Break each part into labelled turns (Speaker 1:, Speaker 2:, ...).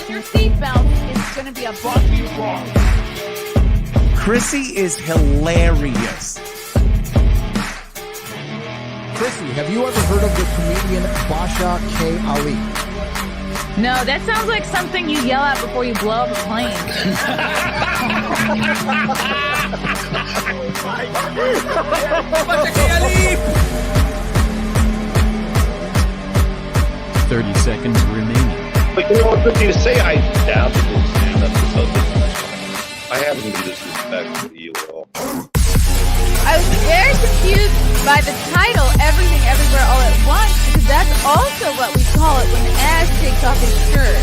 Speaker 1: fasten your seatbelt. It's going to be a bumpy ride.
Speaker 2: Chrissie is hilarious.
Speaker 3: Chrissie, have you ever heard of the comedian Basha K. Ali?
Speaker 1: No, that sounds like something you yell at before you blow up a plane.
Speaker 4: 30 seconds remaining.
Speaker 5: But you know what, good thing to say, I doubt it will stand up to something. I haven't been disrespectful to you at all.
Speaker 1: I was very confused by the title, Everything Everywhere All at Once, because that's also what we call it when Ash takes off his shirt.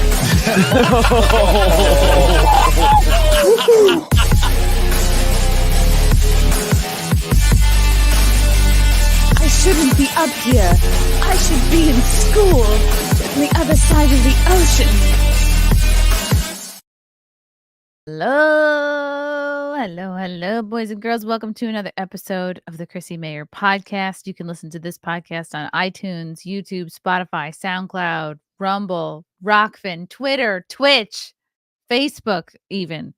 Speaker 6: I shouldn't be up here. I should be in school on the other side of the ocean.
Speaker 1: Hello, boys and girls. Welcome to another episode of the Chrissie Mayr podcast. You can listen to this podcast on iTunes, YouTube, Spotify, SoundCloud, Rumble, Rockfin, Twitter, Twitch, Facebook, even.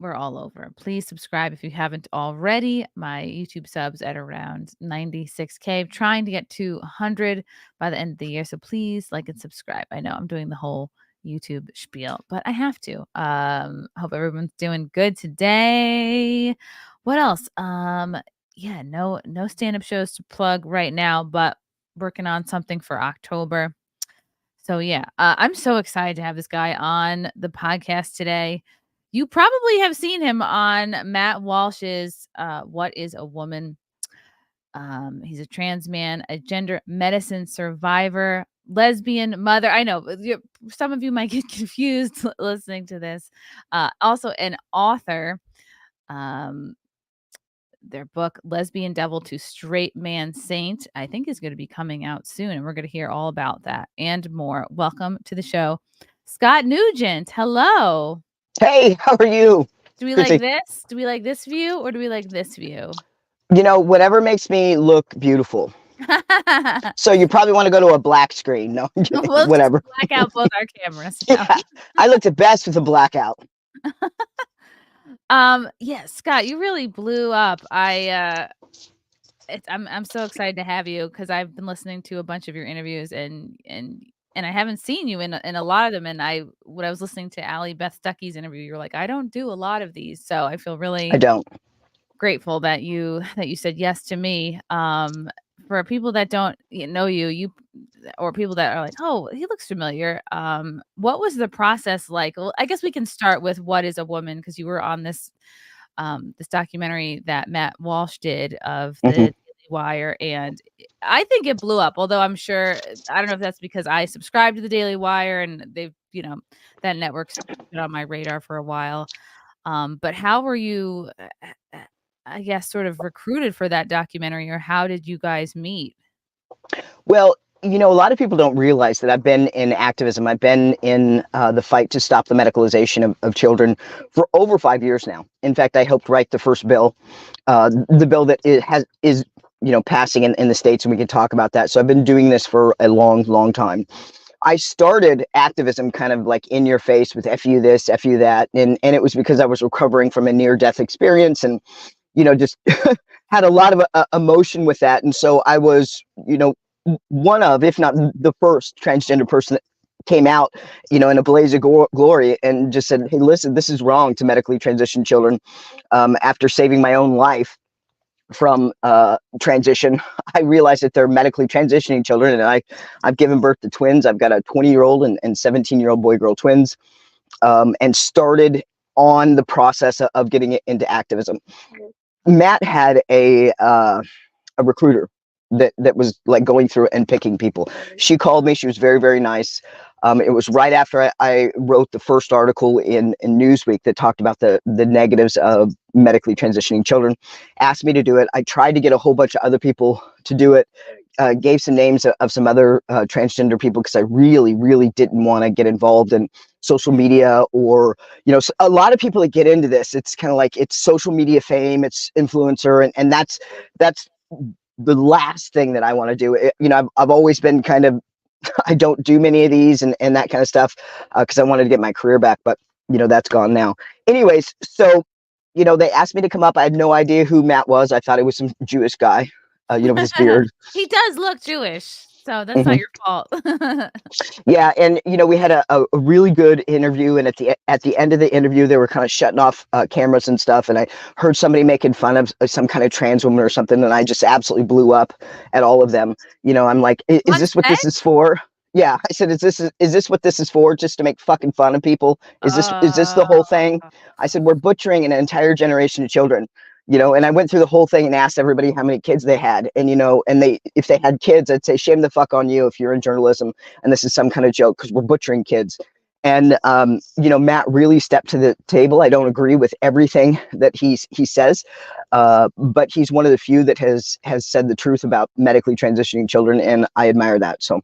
Speaker 1: We're all over. Please subscribe if you haven't already. My YouTube subs at around 96K. I'm trying to get to 100 by the end of the year. So please like and subscribe. I know I'm doing the whole YouTube spiel, but I have to. Hope everyone's doing good today. What else? No stand-up shows to plug right now, but working on something for October. So I'm so excited to have this guy on the podcast today. You probably have seen him on Matt Walsh's What is a Woman? He's a trans man, a gender medicine survivor, lesbian mother. I know some of you might get confused listening to this. Also an author. Their book, Lesbian Devil to Straight Man Saint, I think is going to be coming out soon. And we're going to hear all about that and more. Welcome to the show, Scott Newgent. Hello.
Speaker 7: Hey, how are you?
Speaker 1: Do we like this? Do we like this view or do we like this view?
Speaker 7: You know, whatever makes me look beautiful. So you probably want to go to a black screen. No,
Speaker 1: we'll
Speaker 7: whatever.
Speaker 1: Black out both our cameras.
Speaker 7: Yeah, I looked the best with a blackout.
Speaker 1: Scott, you really blew up. I'm so excited to have you because I've been listening to a bunch of your interviews and I haven't seen you in a lot of them. And when I was listening to Allie Beth Stuckey's interview, you were like, I don't do a lot of these. So I feel really grateful that you said yes to me. For people that don't know you or people that are like, oh, he looks familiar. What was the process like? Well, I guess we can start with What is a Woman? Because you were on this documentary that Matt Walsh did of the Daily Wire, and I think it blew up. Although I'm sure, I don't know if that's because I subscribe to the Daily Wire and they've, that network's been on my radar for a while. But how were you, I guess, sort of recruited for that documentary, or how did you guys meet?
Speaker 7: Well, a lot of people don't realize that I've been in activism. I've been in the fight to stop the medicalization of children for over 5 years now. In fact, I helped write the first bill, the bill that is passing in the States, and we can talk about that. So I've been doing this for a long, long time. I started activism kind of like in your face with F you this, F you that. And it was because I was recovering from a near-death experience and, just had a lot of emotion with that. And so I was, one of, if not the first transgender person that came out, in a blaze of glory and just said, hey, listen, this is wrong to medically transition children. After saving my own life from transition, I realized that they're medically transitioning children, and I've given birth to twins. I've got a 20-year-old and 17-year-old boy-girl twins, and started on the process of getting it into activism. Matt had a recruiter that was like going through and picking people. She called me. She was very, very nice. It was right after I wrote the first article in Newsweek that talked about the negatives of medically transitioning children. Asked me to do it. I tried to get a whole bunch of other people to do it. Gave some names of some other transgender people because I really, really didn't want to get involved in social media or, a lot of people that get into this, it's kind of like it's social media fame, it's influencer, and that's the last thing that I want to do. I've always been kind of I don't do many of these and that kind of stuff because I wanted to get my career back, but that's gone now. Anyways, so they asked me to come up. I had no idea who Matt was. I thought it was some Jewish guy, with his beard.
Speaker 1: He does look Jewish, so that's
Speaker 7: Mhm.
Speaker 1: not your fault.
Speaker 7: Yeah, and we had a really good interview, and at the end of the interview, they were kind of shutting off cameras and stuff, and I heard somebody making fun of some kind of trans woman or something, and I just absolutely blew up at all of them. I'm like, is this what this is for? Yeah, I said, is this what this is for? Just to make fucking fun of people? Is this the whole thing? I said, we're butchering an entire generation of children. And I went through the whole thing and asked everybody how many kids they had. And, if they had kids, I'd say, shame the fuck on you if you're in journalism and this is some kind of joke because we're butchering kids. And, Matt really stepped to the table. I don't agree with everything that he says, but he's one of the few that has said the truth about medically transitioning children. And I admire that. So.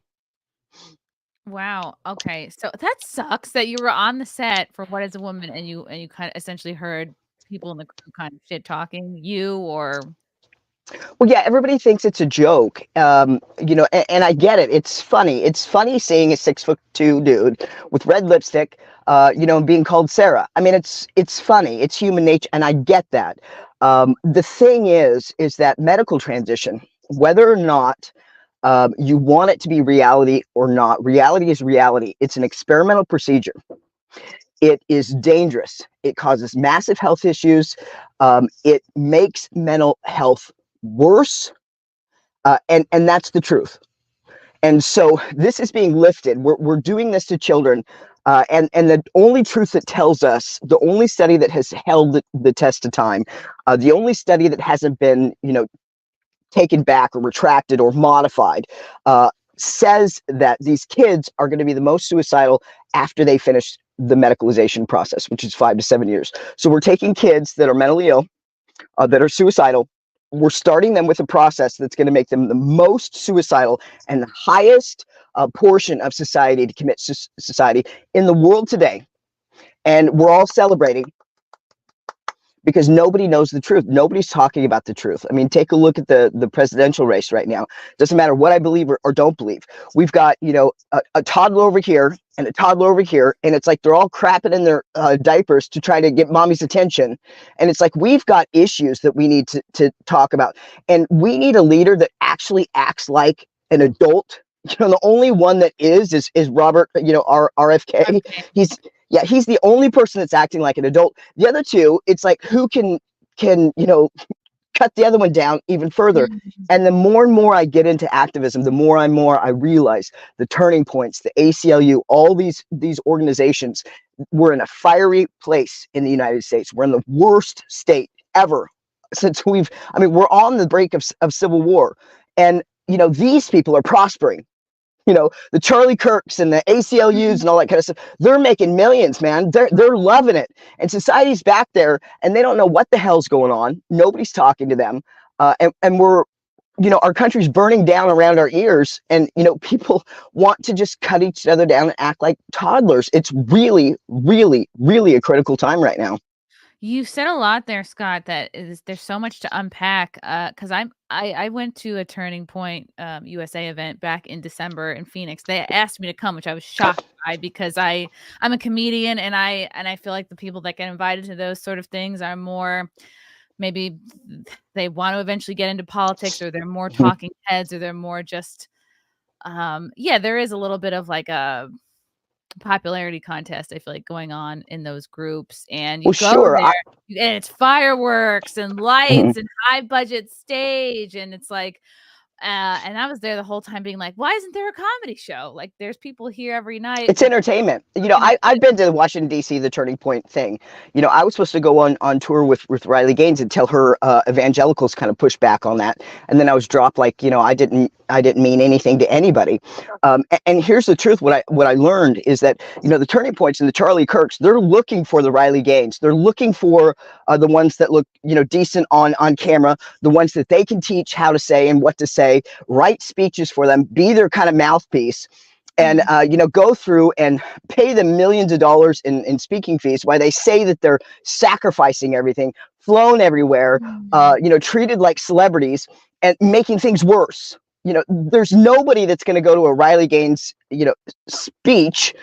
Speaker 1: Wow. Okay. So that sucks that you were on the set for What Is a Woman and you kind of essentially heard people in the crew kind of shit talking you or.
Speaker 7: Well, yeah, everybody thinks it's a joke, and I get it. It's funny. It's funny seeing a 6'2" dude with red lipstick, being called Sarah. I mean, it's funny. It's human nature, and I get that. The thing is that medical transition, whether or not you want it to be reality or not, reality is reality. It's an experimental procedure. It is dangerous. It causes massive health issues. It makes mental health worse, and that's the truth. And so this is being lifted. We're doing this to children, and the only truth that tells us, the only study that has held the test of time, the only study that hasn't been taken back or retracted or modified, says that these kids are going to be the most suicidal after they finish the medicalization process, which is 5 to 7 years. So we're taking kids that are mentally ill, that are suicidal. We're starting them with a process that's going to make them the most suicidal and the highest portion of society to commit society in the world today. And we're all celebrating because nobody knows the truth. Nobody's talking about the truth. I mean, take a look at the presidential race right now. Doesn't matter what I believe or don't believe. We've got, a toddler over here and a toddler over here, and it's like they're all crapping in their diapers to try to get mommy's attention. And it's like we've got issues that we need to talk about. And we need a leader that actually acts like an adult. The only one that is Robert, our RFK. He's the only person that's acting like an adult. The other two, it's like who can cut the other one down even further. Mm-hmm. And the more and more I get into activism, the more I realize the turning points, the ACLU, all these organizations, we're in a fiery place in the United States. We're in the worst state ever since we're on the brink of civil war. And, these people are prospering. The Charlie Kirks and the ACLUs and all that kind of stuff, they're making millions, man. They're loving it. And society's back there and they don't know what the hell's going on. Nobody's talking to them. And we're, our country's burning down around our ears. And, people want to just cut each other down and act like toddlers. It's really, really, really a critical time right now.
Speaker 1: You said a lot there, Scott, there's so much to unpack. Because I went to a Turning Point USA event back in December in Phoenix. They asked me to come, which I was shocked by because I'm a comedian and I feel like the people that get invited to those sort of things are more, maybe they want to eventually get into politics, or they're more talking heads, or they're more just there is a little bit of like a popularity contest, I feel like, going on in those groups, and you go there and it's fireworks and lights and high budget stage, and it's like and I was there the whole time being like, why isn't there a comedy show? Like, there's people here every night.
Speaker 7: It's entertainment. I've been to Washington, D.C., the Turning Point thing. I was supposed to go on tour with Riley Gaines until her evangelicals kind of pushed back on that. And then I was dropped like, I didn't mean anything to anybody. And here's the truth. What I learned is that, the Turning Points and the Charlie Kirks, they're looking for the Riley Gaines. They're looking for the ones that look, decent on camera, the ones that they can teach how to say and what to say, write speeches for them, be their kind of mouthpiece, and go through and pay them millions of dollars in speaking fees while they say that they're sacrificing everything, flown everywhere, treated like celebrities, and making things worse. there's nobody that's going to go to a Riley Gaines, speech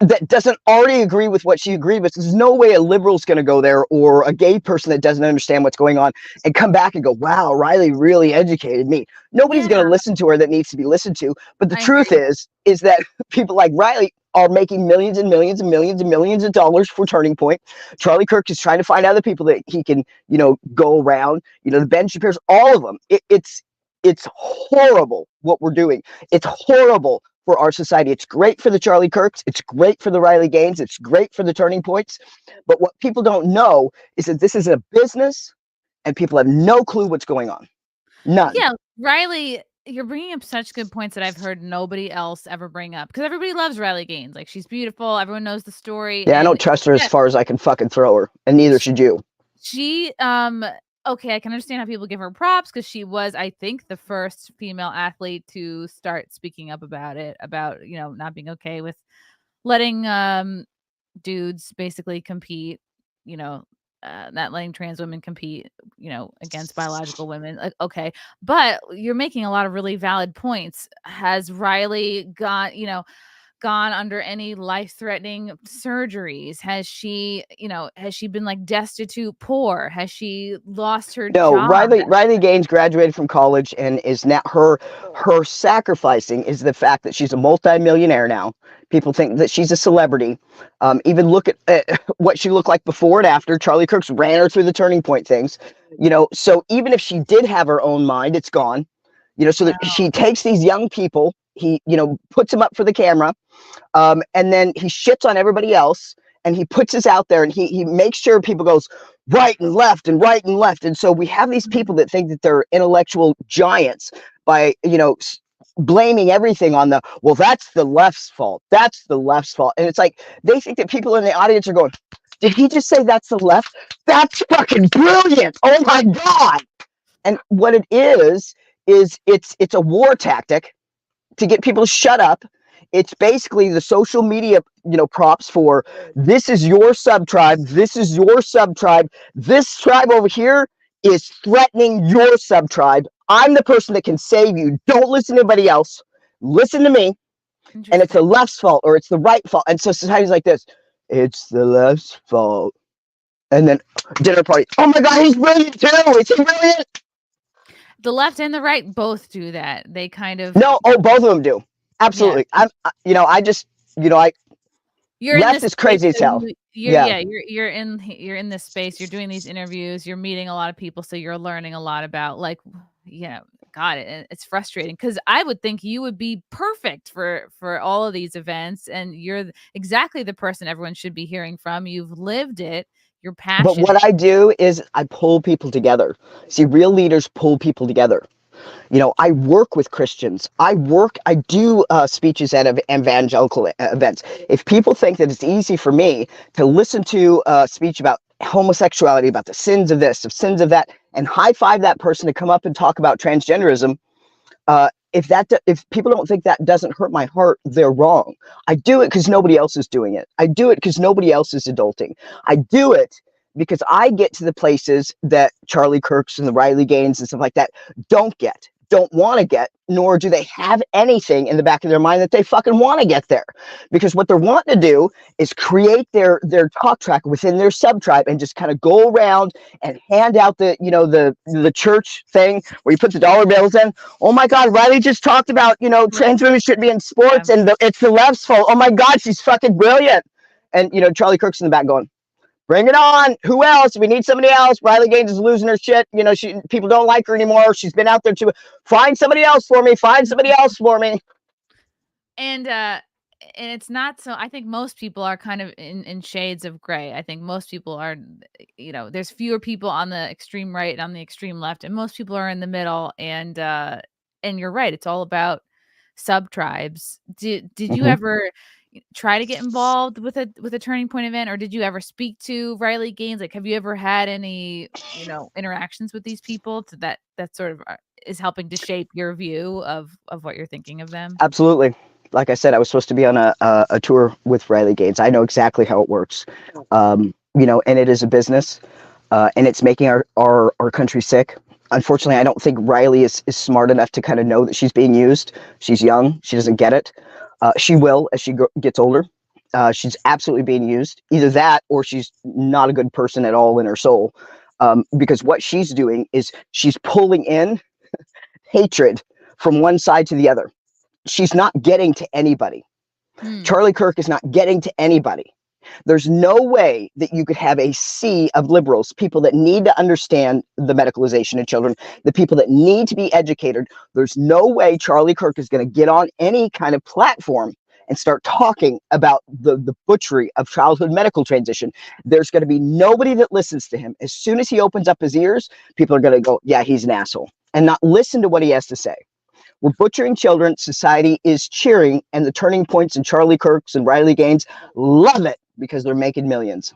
Speaker 7: that doesn't already agree with what she agreed with. There's no way a liberal's going to go there, or a gay person that doesn't understand what's going on, and come back and go, wow, Riley really educated me. Nobody's going to listen to her that needs to be listened to. But the truth is that people like Riley are making millions and millions and millions and millions of dollars for Turning Point. Charlie Kirk is trying to find other people that he can, go around, the Ben Shapiro's, all of them. It's horrible what we're doing. It's horrible for our society. It's great for the Charlie Kirks. It's great for the Riley Gaines. It's great for the Turning Points. But what people don't know is that this is a business, and people have no clue what's going on. None.
Speaker 1: Yeah, Riley, you're bringing up such good points that I've heard nobody else ever bring up, because everybody loves Riley Gaines. Like, she's beautiful. Everyone knows the story.
Speaker 7: Yeah, I don't trust her as far as I can fucking throw her, and neither should you.
Speaker 1: She, okay, I can understand how people give her props, because she was, I think, the first female athlete to start speaking up about it, about, not being okay with letting dudes basically compete, not letting trans women compete, against biological women. Like, okay, but you're making a lot of really valid points. Has Riley gone under any life-threatening surgeries? Has she been like destitute poor? Has she lost her job?
Speaker 7: Riley Gaines graduated from college and is now her sacrificing is the fact that she's a multimillionaire now. People think that she's a celebrity. Even look at what she looked like before and after. Charlie Kirk's ran her through the Turning Point things. So even if she did have her own mind, it's gone. So that she takes these young people, he, puts them up for the camera, and then he shits on everybody else, and he puts us out there, and he makes sure people goes right and left and right and left. And so we have these people that think that they're intellectual giants by, blaming everything on that's the left's fault. That's the left's fault. And it's like, they think that people in the audience are going, did he just say that's the left? That's fucking brilliant. Oh my God. And what it is it's a war tactic to get people to shut up. It's basically the social media, props for, this is your sub-tribe. This is your sub-tribe. This tribe over here is threatening your sub-tribe. I'm the person that can save you. Don't listen to anybody else. Listen to me. And it's the left's fault, or it's the right fault. And so society's like this. It's the left's fault. And then dinner party. Oh my God, he's brilliant too. Is he brilliant?
Speaker 1: The left and the right both do that. They kind of
Speaker 7: both of them do. Absolutely. Yeah. Left is crazy as hell.
Speaker 1: You're in this space. You're doing these interviews. You're meeting a lot of people, so you're learning a lot about, like, God, it's frustrating, because I would think you would be perfect for all of these events, and you're exactly the person everyone should be hearing from. You've lived it. You're passionate.
Speaker 7: But what I do is I pull people together. See, real leaders pull people together. I work with Christians. I do speeches at evangelical events. If people think that it's easy for me to listen to a speech about homosexuality, about the sins of this, of sins of that, and high five that person to come up and talk about transgenderism, if people don't think that doesn't hurt my heart, they're wrong. I do it because nobody else is doing it. I do it because nobody else is adulting. I do it because I get to the places that Charlie Kirks and the Riley Gaines and stuff like that don't want to get, nor do they have anything in the back of their mind that they fucking want to get there. Because what they're wanting to do is create their talk track within their sub-tribe and just kind of go around and hand out the church thing where you put the dollar bills in. Oh my God, Riley just talked about, trans women should be in sports, and it's the left's fault. Oh my God, she's fucking brilliant. And, Charlie Kirk's in the back going, bring it on. Who else? We need somebody else. Riley Gaines is losing her shit. People don't like her anymore. She's been out there too. Find somebody else for me. Find somebody else for me.
Speaker 1: And it's not so. I think most people are kind of in shades of gray. I think most people are, there's fewer people on the extreme right and on the extreme left, and most people are in the middle. And you're right. It's all about sub-tribes. Did you ever try to get involved with a Turning Point event, or did you ever speak to Riley Gaines? Like, have you ever had any interactions with these people that sort of is helping to shape your view of what you're thinking of them?
Speaker 7: Absolutely. Like I said, I was supposed to be on a tour with Riley Gaines. I know exactly how it works. And it is a business, and it's making our country sick. Unfortunately, I don't think Riley is smart enough to kind of know that she's being used. She's young. She doesn't get it. She will as she gets older. She's absolutely being used. Either that or she's not a good person at all in her soul. Because what she's doing is she's pulling in hatred from one side to the other. She's not getting to anybody. Charlie Kirk is not getting to anybody. There's no way that you could have a sea of liberals, people that need to understand the medicalization of children, the people that need to be educated. There's no way Charlie Kirk is going to get on any kind of platform and start talking about the butchery of childhood medical transition. There's going to be nobody that listens to him. As soon as he opens up his ears, people are going to go, yeah, he's an asshole, and not listen to what he has to say. We're butchering children. Society is cheering, and the Turning Points and Charlie Kirks and Riley Gaines love it because they're making millions.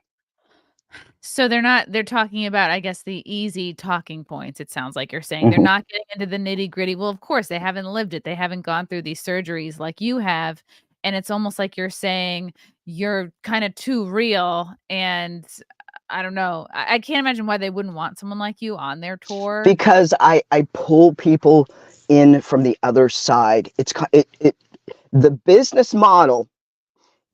Speaker 1: So they're talking about, I guess, the easy talking points. It sounds like you're saying they're not getting into the nitty gritty. Well, of course, they haven't lived it. They haven't gone through these surgeries like you have. And it's almost like you're saying you're kind of too real. And I don't know. I can't imagine why they wouldn't want someone like you on their tour.
Speaker 7: Because I pull people in from the other side. The business model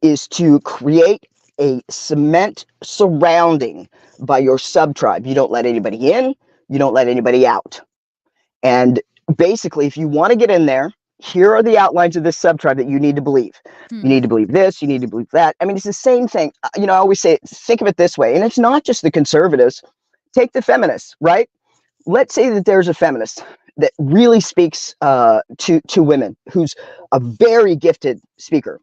Speaker 7: is to create a cement surrounding by your sub-tribe. You don't let anybody in, you don't let anybody out. And basically, if you want to get in there, here are the outlines of this sub-tribe that you need to believe. You need to believe this, you need to believe that. I mean, it's the same thing. I always say, think of it this way, and it's not just the conservatives. Take the feminists, right? Let's say that there's a feminist that really speaks to women, who's a very gifted speaker.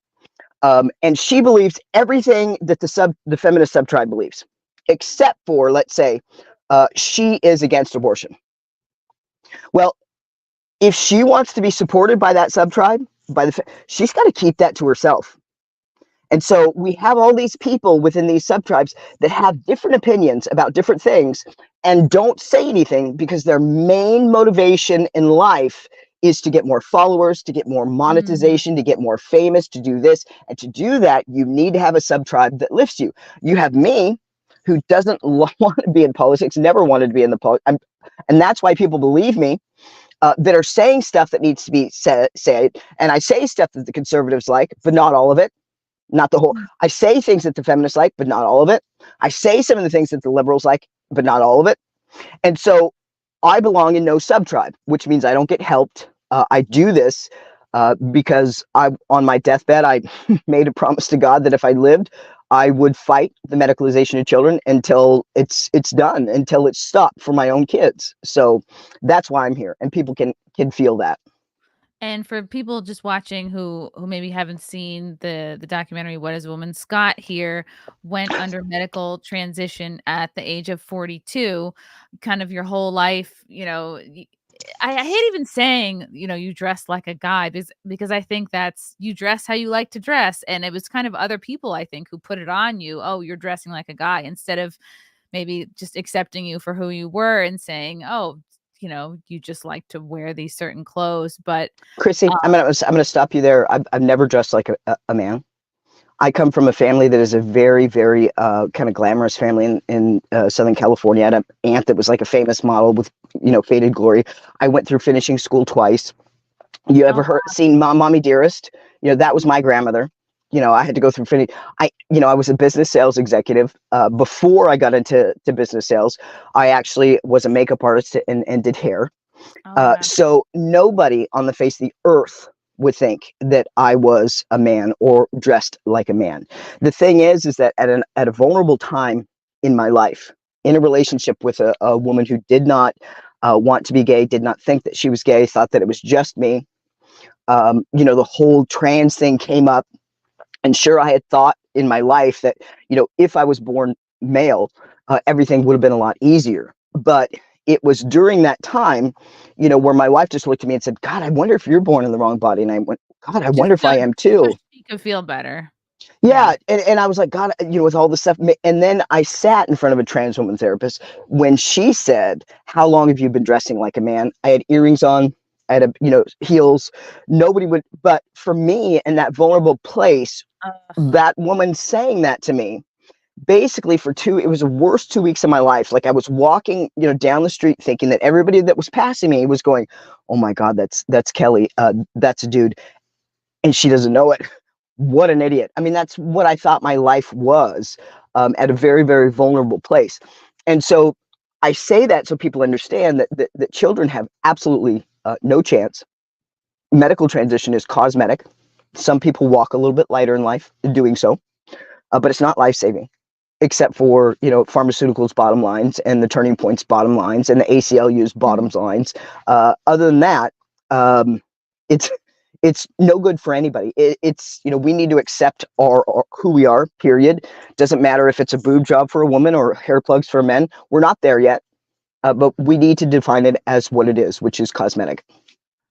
Speaker 7: And she believes everything that the feminist sub-tribe believes, except for, let's say, she is against abortion. Well, if she wants to be supported by that sub-tribe, she's got to keep that to herself. And so we have all these people within these sub-tribes that have different opinions about different things and don't say anything because their main motivation in life is to get more followers, to get more monetization, to get more famous, to do this. And to do that, you need to have a sub-tribe that lifts you. You have me, who doesn't want to be in politics, never wanted to be in the politics. And that's why people believe me, that are saying stuff that needs to be said. And I say stuff that the conservatives like, but not all of it. Not the whole. I say things that the feminists like, but not all of it. I say some of the things that the liberals like, but not all of it. And so I belong in no sub-tribe, which means I don't get helped. I do this because on my deathbed, I made a promise to God that if I lived, I would fight the medicalization of children until it's done, until it's stopped for my own kids. So that's why I'm here, and people can feel that.
Speaker 1: And for people just watching who maybe haven't seen the documentary What is a Woman, Scott here went under medical transition at the age of 42. Kind of your whole life, I hate even saying, you dress like a guy because I think that's, you dress how you like to dress. And it was kind of other people, I think, who put it on you. Oh, you're dressing like a guy, instead of maybe just accepting you for who you were and saying, oh, you just like to wear these certain clothes. But
Speaker 7: Chrissy, I'm gonna stop you there. I've never dressed like a man. I come from a family that is a very, very kind of glamorous family in Southern California. I had an aunt that was like a famous model with, faded glory. I went through finishing school twice. You ever seen Mommy Dearest? That was my grandmother. I had to go through I was a business sales executive. Before I got into business sales, I actually was a makeup artist and did hair.
Speaker 1: wow.
Speaker 7: So nobody on the face of the earth would think that I was a man or dressed like a man. The thing is that at a vulnerable time in my life, in a relationship with a woman who did not want to be gay, did not think that she was gay, thought that it was just me. The whole trans thing came up. And sure, I had thought in my life that, if I was born male, everything would have been a lot easier. But it was during that time, where my wife just looked at me and said, God, I wonder if you're born in the wrong body. And I went, God, I wonder if I am too.
Speaker 1: You could feel better.
Speaker 7: Yeah. And I was like, God, with all this stuff. And then I sat in front of a trans woman therapist when she said, how long have you been dressing like a man? I had earrings on. I had heels. Nobody would, but for me in that vulnerable place, that woman saying that to me basically it was the worst 2 weeks of my life. Like I was walking, down the street thinking that everybody that was passing me was going, oh my God, that's Kelly. That's a dude. And she doesn't know it. What an idiot. I mean, that's what I thought my life was, at a very, very vulnerable place. And so I say that so people understand that children have absolutely no chance. Medical transition is cosmetic. Some people walk a little bit lighter in life in doing so, but it's not life-saving, except for, pharmaceuticals bottom lines and the Turning Point's bottom lines and the ACLU's bottom lines. Other than that, it's no good for anybody. It's we need to accept our who we are, period. Doesn't matter if it's a boob job for a woman or hair plugs for men. We're not there yet, but we need to define it as what it is, which is cosmetic.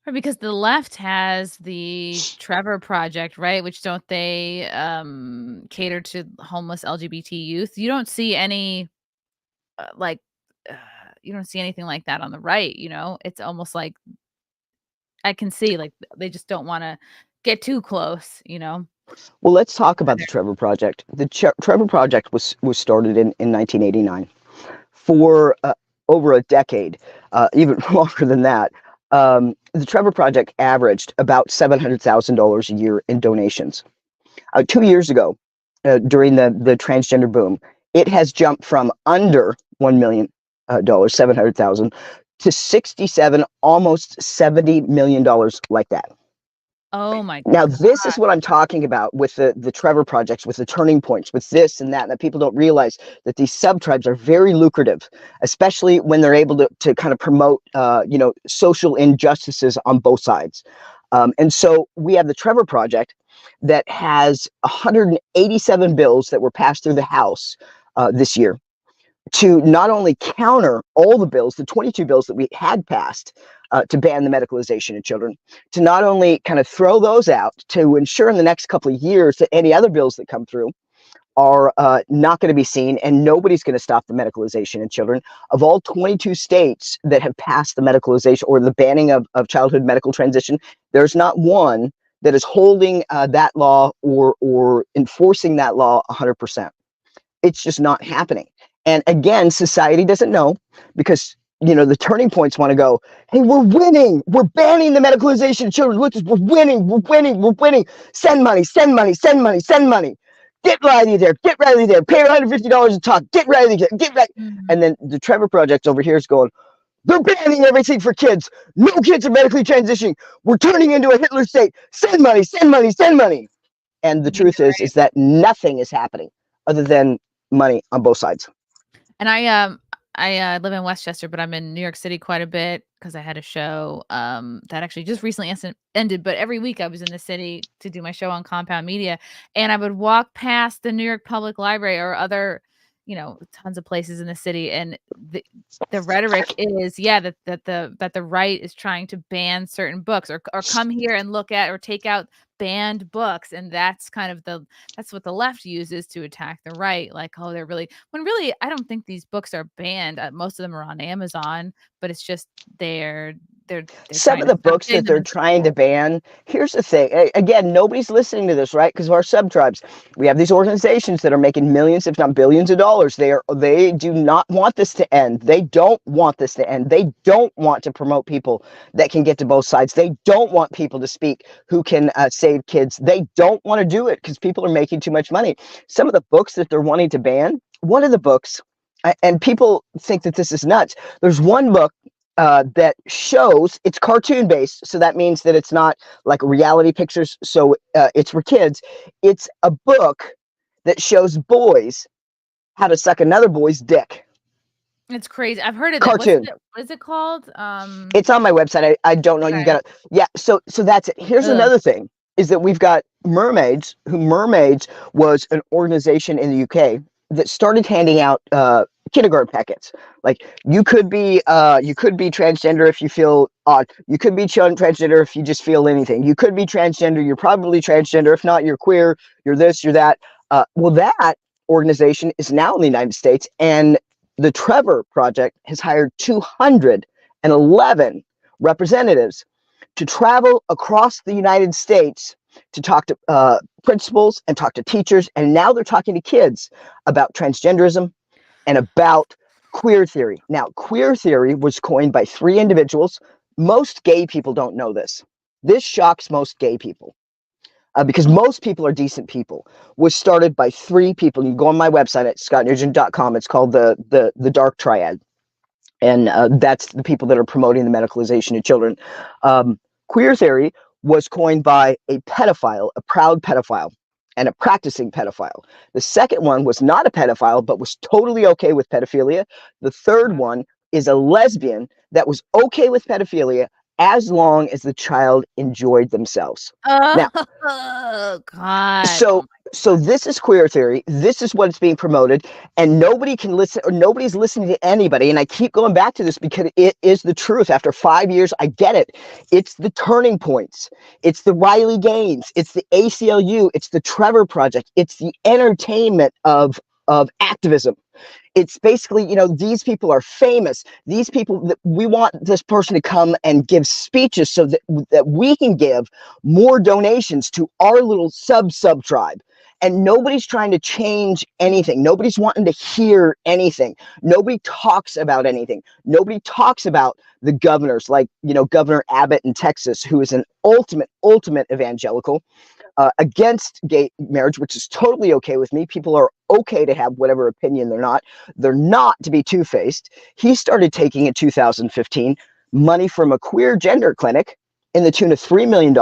Speaker 1: Or because the left has the Trevor Project, right? Which don't they cater to homeless LGBT youth? You don't see any you don't see anything like that on the right. It's almost like I can see like they just don't want to get too close.
Speaker 7: Well, let's talk about the Trevor Project. The Trevor Project was started in 1989. For over a decade, even longer than that. The Trevor Project averaged about $700,000 a year in donations. 2 years ago, during the transgender boom, it has jumped from under $1 million, 700,000, to 67, almost $70 million, like that.
Speaker 1: Oh my God.
Speaker 7: Now, this is what I'm talking about with the Trevor Projects, with the Turning Points, with this and that people don't realize that these sub-tribes are very lucrative, especially when they're able to kind of promote, social injustices on both sides. And so we have the Trevor Project that has 187 bills that were passed through the House this year, to not only counter all the bills, the 22 bills that we had passed to ban the medicalization of children, to not only kind of throw those out, to ensure in the next couple of years that any other bills that come through are not going to be seen, and nobody's going to stop the medicalization of children. Of all 22 states that have passed the medicalization or the banning of childhood medical transition, there's not one that is holding that law or enforcing that law 100%. It's just not happening. And again, society doesn't know, because the Turning Points want to go, hey, we're winning. We're banning the medicalization of children. Look, we're winning. We're winning. We're winning. Send money, send money, send money, send money. Get Riley there. Get Riley there. Pay $150 a talk. Get Riley there. Get right. And then the Trevor Project over here is going, they're banning everything for kids. No kids are medically transitioning. We're turning into a Hitler state. Send money, send money, send money. And the truth is that nothing is happening other than money on both sides.
Speaker 1: And I live in Westchester, but I'm in New York City quite a bit because I had a show that actually just recently ended. But every week I was in the city to do my show on Compound Media, and I would walk past the New York Public Library or other, tons of places in the city, and the rhetoric is, that the right is trying to ban certain books or come here and look at or take out banned books, and that's kind of that's what the left uses to attack the right, like, oh, they're really, when really I don't think these books are banned. Most of them are on Amazon, but it's just they're
Speaker 7: some of the books that they're trying to ban. Here's the thing. Again, nobody's listening to this, right? Because of our sub-tribes. We have these organizations that are making millions, if not billions of dollars. They do not want this to end. They don't want this to end. They don't want to promote people that can get to both sides. They don't want people to speak who can save kids. They don't want to do it because people are making too much money. Some of the books that they're wanting to ban, one of the books, and people think that this is nuts. There's one book that shows, it's cartoon based, so that means that it's not like reality pictures, so it's for kids. It's a book that shows boys how to suck another boy's dick.
Speaker 1: It's crazy. I've heard of
Speaker 7: cartoon.
Speaker 1: What is it called?
Speaker 7: It's on my website. I don't know. Okay. You got it. Yeah. So that's it. Here's another thing, is that we've got Mermaids, Mermaids was an organization in the UK that started handing out kindergarten packets. Like, you could be transgender if you feel odd. You could be transgender if you just feel anything. You could be transgender. You're probably transgender. If not, you're queer. You're this. You're that. Well, that organization is now in the United States, and the Trevor Project has hired 211 representatives to travel across the United States to talk to principals and talk to teachers, and now they're talking to kids about transgenderism and about queer theory. Now, queer theory was coined by 3 individuals. Most gay people don't know this. This shocks most gay people. Because most people are decent people, was started by 3 people. You can go on my website at scottnugent.com. It's called the Dark Triad. And that's the people that are promoting the medicalization of children. Queer theory was coined by a pedophile, a proud pedophile, and a practicing pedophile. The second one was not a pedophile, but was totally okay with pedophilia. The third one is a lesbian that was okay with pedophilia as long as the child enjoyed themselves. Now,
Speaker 1: God.
Speaker 7: so this is queer theory. This is what's being promoted, and nobody can listen, or nobody's listening to anybody. And I keep going back to this because it is the truth. After 5 years, I get it. It's the turning points. It's the Riley Gaines. It's the ACLU. It's the Trevor Project. It's the entertainment of activism. It's basically, these people are famous. These people, we want this person to come and give speeches so that we can give more donations to our little sub tribe. And nobody's trying to change anything. Nobody's wanting to hear anything. Nobody talks about anything. Nobody talks about the governors, like, Governor Abbott in Texas, who is an ultimate evangelical. Against gay marriage, which is totally okay with me. People are okay to have whatever opinion they're not. They're not to be two-faced. He started taking in 2015 money from a queer gender clinic in the tune of $3 million,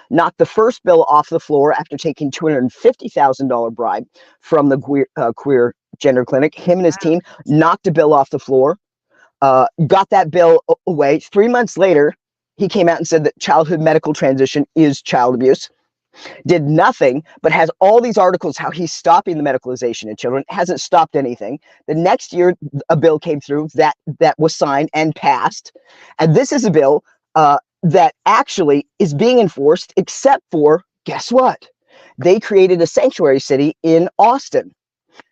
Speaker 7: knocked the first bill off the floor after taking $250,000 bribe from the queer gender clinic. Him and his team knocked a bill off the floor, got that bill away. 3 months later, he came out and said that childhood medical transition is child abuse. Did nothing, but has all these articles how he's stopping the medicalization of children. Hasn't stopped anything. The next year, a bill came through that was signed and passed, and this is a bill that actually is being enforced, except for, guess what? They created a sanctuary city in Austin.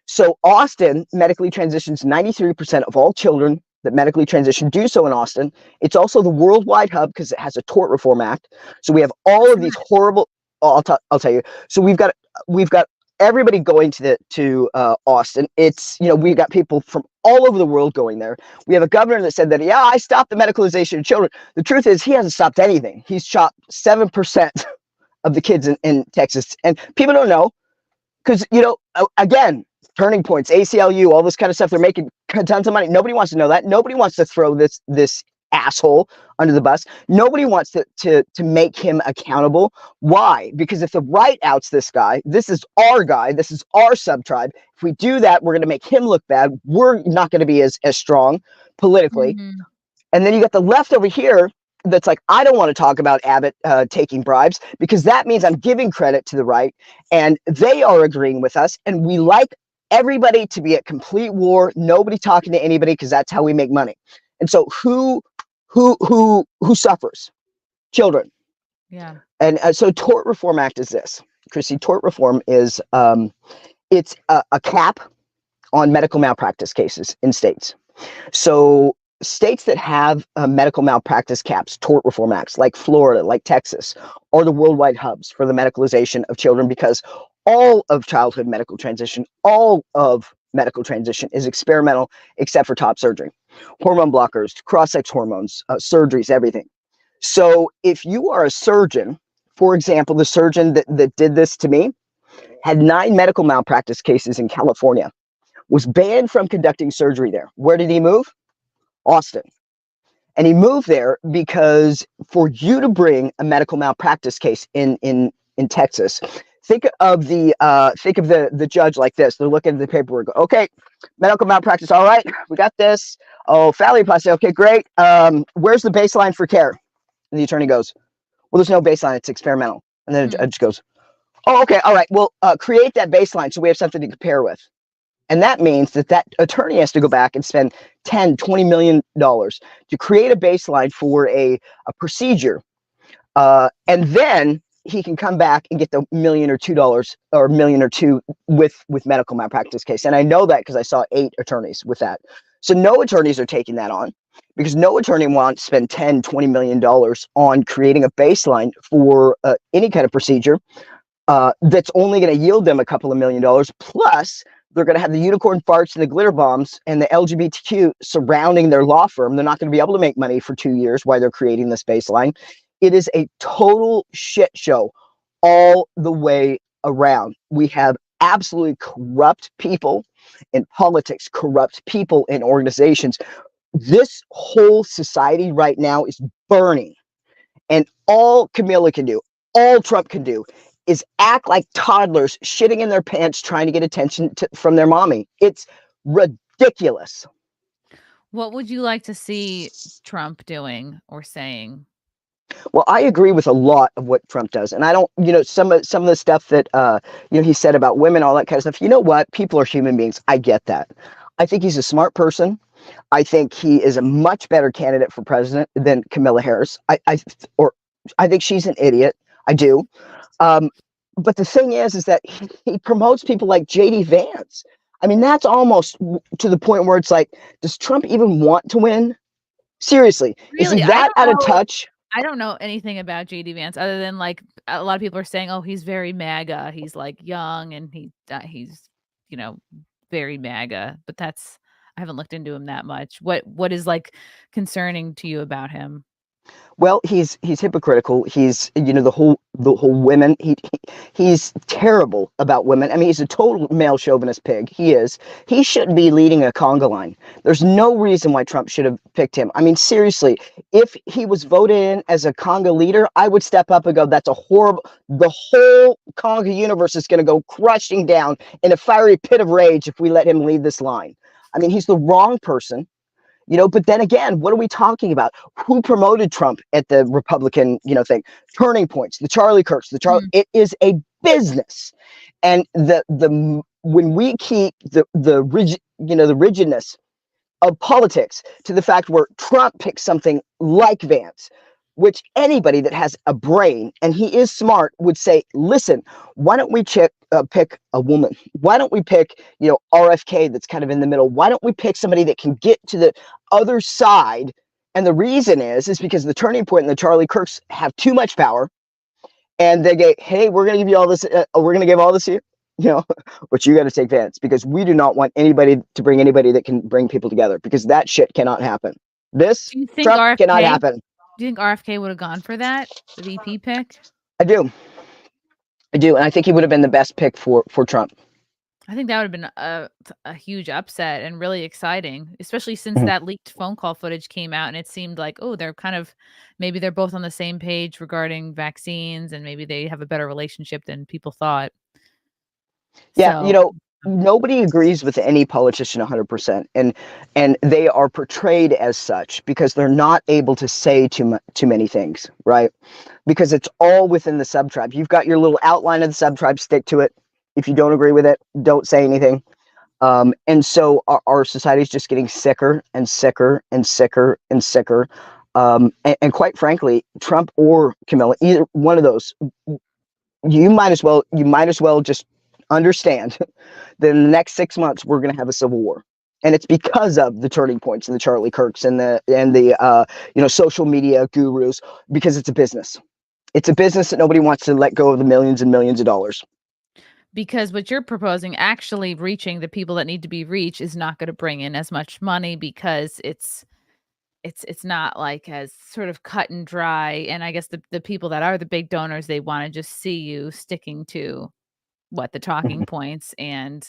Speaker 7: So Austin medically transitions 93% of all children that medically transition do so in Austin. It's also the worldwide hub because it has a tort reform act. So we have all of these horrible. I'll tell you. So we've got everybody going to Austin. It's, we've got people from all over the world going there. We have a governor that said that, yeah, I stopped the medicalization of children. The truth is he hasn't stopped anything. He's chopped 7% of the kids in Texas, and people don't know because, again, turning points, ACLU, all this kind of stuff. They're making tons of money. Nobody wants to know that. Nobody wants to throw this asshole under the bus. Nobody wants to make him accountable. Why? Because if the right outs this guy, this is our guy, this is our sub-tribe. If we do that, we're going to make him look bad. We're not going to be as strong politically. Mm-hmm. And then you got the left over here that's like, I don't want to talk about Abbott taking bribes because that means I'm giving credit to the right, and they are agreeing with us, and we like everybody to be at complete war, nobody talking to anybody because that's how we make money. And so who suffers? Children.
Speaker 1: Yeah.
Speaker 7: And so Tort Reform Act is this, Chrissy. Tort reform is it's a cap on medical malpractice cases in states. So states that have medical malpractice caps, tort reform acts, like Florida, like Texas, are the worldwide hubs for the medicalization of children, because all of childhood medical transition, all of medical transition is experimental except for top surgery. Hormone blockers, cross-sex hormones, surgeries, everything. So if you are a surgeon, for example, the surgeon that did this to me had 9 medical malpractice cases in California, was banned from conducting surgery there. Where did he move? Austin. And he moved there because for you to bring a medical malpractice case in Texas, think of the judge like this. They're looking at the paperwork. Okay, medical malpractice. All right, we got this. Oh, phalloplasty. Okay, great. Where's the baseline for care? And the attorney goes, well, there's no baseline. It's experimental. And then the judge goes, oh, okay. All right. Well, create that baseline so we have something to compare with. And that means that attorney has to go back and spend $10-20 million to create a baseline for a procedure. And then he can come back and get the $1 million or $2 or $1 million or $2 with medical malpractice case. And I know that because I saw 8 attorneys with that. So no attorneys are taking that on. because no attorney wants to spend 10, $20 million on creating a baseline for any kind of procedure that's only going to yield them a couple of $1 million. Plus, they're going to have the unicorn farts and the glitter bombs and the LGBTQ surrounding their law firm. They're not going to be able to make money for 2 years while they're creating this baseline. It is a total shit show all the way around. We have absolutely corrupt people in politics, corrupt people in organizations. This whole society right now is burning. And all Camilla can do, all Trump can do, is act like toddlers shitting in their pants trying to get attention from their mommy. It's ridiculous.
Speaker 1: What would you like to see Trump doing or saying?
Speaker 7: Well, I agree with a lot of what Trump does. And I don't, some of the stuff that, he said about women, all that kind of stuff. You know what? People are human beings. I get that. I think he's a smart person. I think he is a much better candidate for president than Camilla Harris. I think she's an idiot. I do. But the thing is that he promotes people like JD Vance. I mean, that's almost to the point where it's like, does Trump even want to win? Seriously, is he that out of touch?
Speaker 1: I don't know anything about JD Vance other than like a lot of people are saying, oh, he's very MAGA. He's like young and he's, very MAGA. But I haven't looked into him that much. What is like concerning to you about him?
Speaker 7: Well, he's hypocritical. He's the whole women. He's terrible about women. I mean, he's a total male chauvinist pig. He is. He shouldn't be leading a conga line. There's no reason why Trump should have picked him. I mean, seriously, if he was voted in as a conga leader, I would step up and go, "That's a horrible." The whole conga universe is going to go crushing down in a fiery pit of rage if we let him lead this line. I mean, he's the wrong person. But then again, what are we talking about? Who promoted Trump at the Republican, thing? Turning Points, the Charlie Kirks, it is a business. And when we keep the rigidness of politics to the fact where Trump picks something like Vance, which anybody that has a brain, and he is smart, would say, listen, why don't we pick a woman? Why don't we pick, RFK that's kind of in the middle? Why don't we pick somebody that can get to the other side? And the reason is because the Turning Point and the Charlie Kirks have too much power. And they go, hey, we're going to give you all this. We're going to give all this to you, but you got to take Vance because we do not want anybody to bring anybody that can bring people together because that shit cannot happen. This Trump cannot happen.
Speaker 1: Do you think RFK would have gone for that, the VP pick?
Speaker 7: I do. And I think he would have been the best pick for Trump.
Speaker 1: I think that would have been a huge upset and really exciting, especially since that leaked phone call footage came out and it seemed like, oh, maybe they're both on the same page regarding vaccines and maybe they have a better relationship than people thought.
Speaker 7: Yeah, nobody agrees with any politician 100%, and they are portrayed as such because they're not able to say too many things, right? Because it's all within the subtribe. You've got your little outline of the subtribe, stick to it. If you don't agree with it, don't say anything. And so our society is just getting sicker and sicker and sicker and sicker. And quite frankly, Trump or Camilla, either one of those, you might as well just understand that in the next 6 months we're going to have a civil war, and it's because of the Turning Points and the Charlie Kirks and the social media gurus, because it's a business. It's a business that nobody wants to let go of the millions and millions of dollars.
Speaker 1: Because what you're proposing, actually reaching the people that need to be reached, is not going to bring in as much money because it's not like as sort of cut and dry. And I guess the people that are the big donors, they want to just see you sticking to the talking points and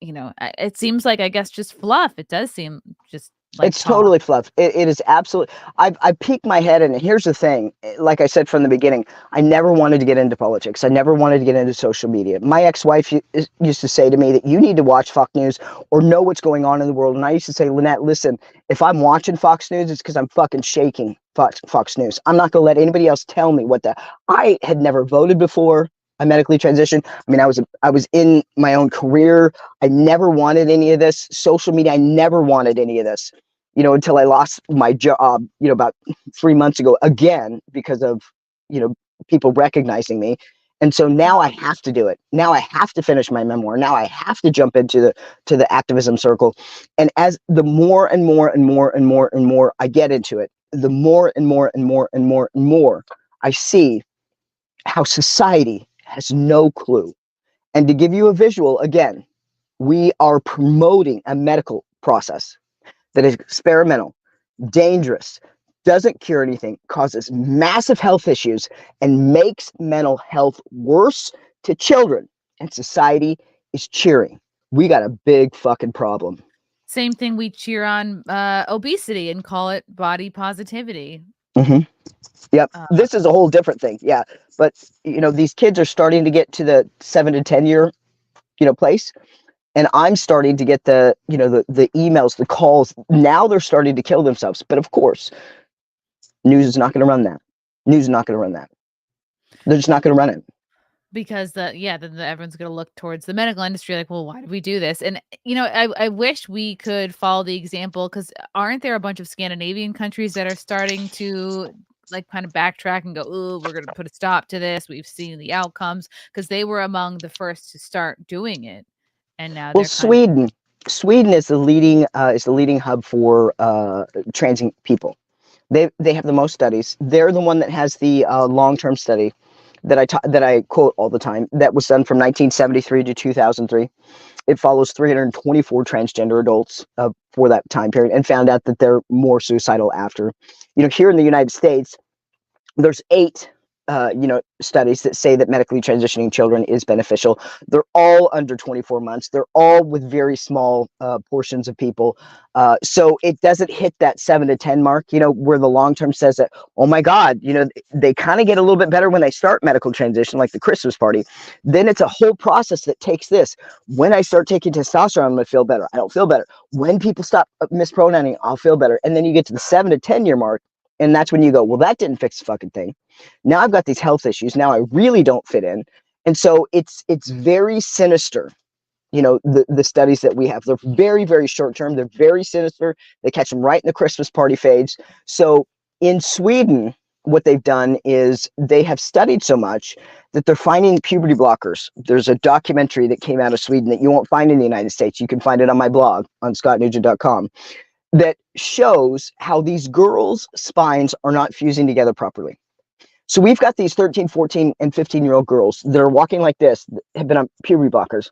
Speaker 1: it seems like, I guess, just fluff. It does seem just like
Speaker 7: it's totally fluff. It is absolutely. I peeked my head in, and here's the thing. Like I said from the beginning, I never wanted to get into politics. I never wanted to get into social media. My ex-wife used to say to me that you need to watch Fox News or know what's going on in the world. And I used to say, Lynette, listen, if I'm watching Fox News, it's because I'm fucking shaking Fox News. I'm not going to let anybody else tell me I had never voted before. I medically transitioned. I mean, I was in my own career. I never wanted any of this. Social media, I never wanted any of this, until I lost my job, about 3 months ago, again, because of, people recognizing me. And so now I have to do it. Now I have to finish my memoir. Now I have to jump into the activism circle. And as the more and more and more and more and more I get into it, the more and more and more and more and more I see how society has no clue. And to give you a visual, again, we are promoting a medical process that is experimental, dangerous, doesn't cure anything, causes massive health issues, and makes mental health worse to children. And society is cheering. We got a big fucking problem.
Speaker 1: Same thing, we cheer on obesity and call it body positivity.
Speaker 7: Mm-hmm. Yep. This is a whole different thing. Yeah. But, these kids are starting to get to the 7 to 10 year, place. And I'm starting to get the emails, the calls. Now they're starting to kill themselves. But of course, news is not going to run that. News is not going to run that. They're just not going to run it.
Speaker 1: Because then everyone's going to look towards the medical industry like, well, why did we do this? And, I wish we could follow the example, because aren't there a bunch of Scandinavian countries that are starting to like kind of backtrack and go, oh, we're going to put a stop to this. We've seen the outcomes, because they were among the first to start doing it. And now
Speaker 7: Sweden is the leading hub for transing people. They have the most studies. They're the one that has the long-term study that I quote all the time, that was done from 1973 to 2003. It follows 324 transgender adults for that time period, and found out that they're more suicidal after. Here in the United States, there's 8 studies that say that medically transitioning children is beneficial. They're all under 24 months. They're all with very small portions of people. So it doesn't hit that 7 to 10 mark, where the long-term says that, oh my God, they kind of get a little bit better when they start medical transition, like the Christmas party. Then it's a whole process that takes this. When I start taking testosterone, I'm going to feel better. I don't feel better. When people stop mispronouncing, I'll feel better. And then you get to the 7 to 10 year mark, and that's when you go, well, that didn't fix the fucking thing. Now I've got these health issues. Now I really don't fit in. And so it's very sinister. The studies that we have, they're very, very short term. They're very sinister. They catch them right in the Christmas party phase. So in Sweden, what they've done is they have studied so much that they're finding puberty blockers. There's a documentary that came out of Sweden that you won't find in the United States. You can find it on my blog on scottnugent.com. That shows how these girls' spines are not fusing together properly. So we've got these 13, 14, and 15-year-old girls that are walking like this, that have been on puberty blockers.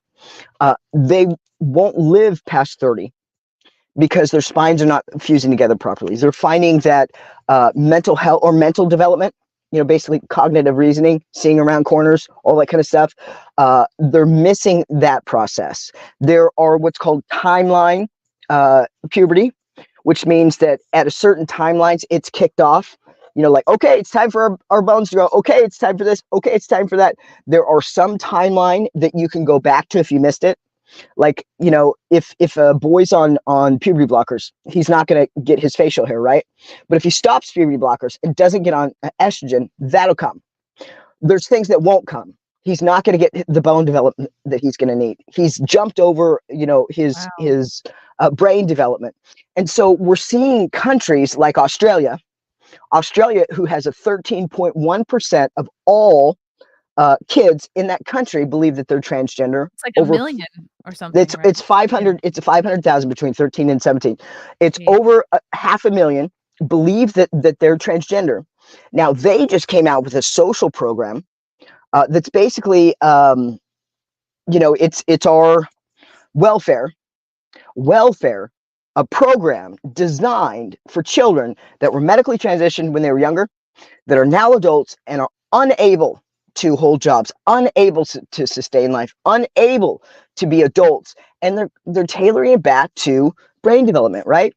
Speaker 7: They won't live past 30 because their spines are not fusing together properly. They're finding that mental health or mental development, basically cognitive reasoning, seeing around corners, all that kind of stuff, they're missing that process. There are what's called timeline puberty, which means that at a certain timelines, it's kicked off. Like, okay, it's time for our bones to grow. Okay, it's time for this. Okay, it's time for that. There are some timeline that you can go back to if you missed it. Like, if a boy's on puberty blockers, he's not going to get his facial hair, right? But if he stops puberty blockers and doesn't get on estrogen, that'll come. There's things that won't come. He's not going to get the bone development that he's going to need. He's jumped over, his brain development. And so we're seeing countries like Australia, who has a 13.1% of all kids in that country believe that they're transgender.
Speaker 1: It's like a million or something.
Speaker 7: It's 500. It's 500,000 between 13 and 17. It's over 500,000 believe that they're transgender. Now they just came out with a social program that's basically, it's our welfare, a program designed for children that were medically transitioned when they were younger, that are now adults and are unable to hold jobs, unable to sustain life, unable to be adults. And they're tailoring it back to brain development, right?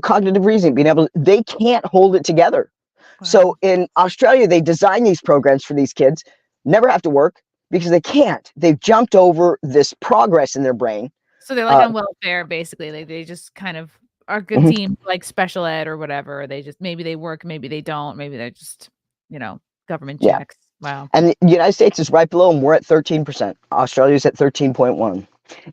Speaker 7: Cognitive reasoning, they can't hold it together. Wow. So in Australia, they design these programs for these kids, never have to work because they can't. They've jumped over this progress in their brain.
Speaker 1: So they're like on welfare, basically. Like they just kind of are good team, like special ed or whatever. They just, maybe they work, maybe they don't. Maybe they're just, government checks. Wow.
Speaker 7: And the United States is right below them. We're at 13%. Australia's at 13.1.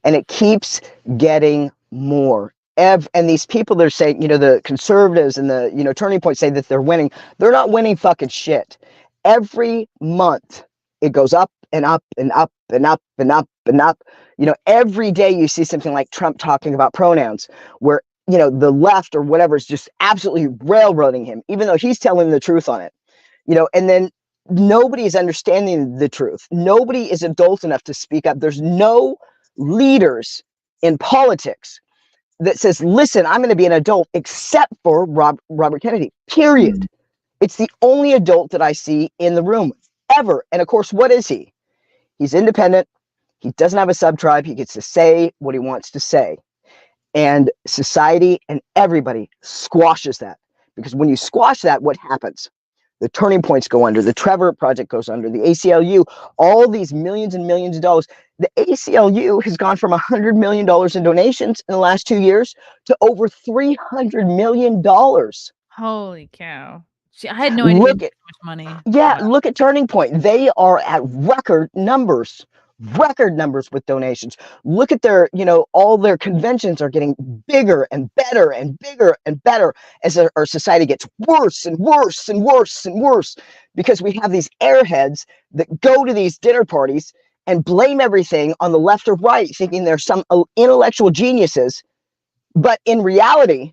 Speaker 7: And it keeps getting more. And these people that are saying, the conservatives and the, turning point say that they're winning. They're not winning fucking shit. Every month, it goes up and up and up and up and up and up. Every day you see something like Trump talking about pronouns where, the left or whatever is just absolutely railroading him, even though he's telling the truth on it, and then nobody is understanding the truth. Nobody is adult enough to speak up. There's no leaders in politics that says, listen, I'm going to be an adult, except for Robert Kennedy, period. It's the only adult that I see in the room ever. And of course, what is he? He's independent. He doesn't have a sub-tribe. He gets to say what he wants to say. And society and everybody squashes that. Because when you squash that, what happens? The Turning Points go under. The Trevor Project goes under. The ACLU, all these millions and millions of dollars. The ACLU has gone from $100 million in donations in the last 2 years to over $300 million.
Speaker 1: Holy cow. I had no idea
Speaker 7: Look
Speaker 1: how
Speaker 7: at
Speaker 1: much money.
Speaker 7: Yeah, look at Turning Point. They are at record numbers with donations. Look at their, all their conventions are getting bigger and better and bigger and better as our society gets worse and worse and worse and worse, because we have these airheads that go to these dinner parties and blame everything on the left or right, thinking they're some intellectual geniuses. But in reality,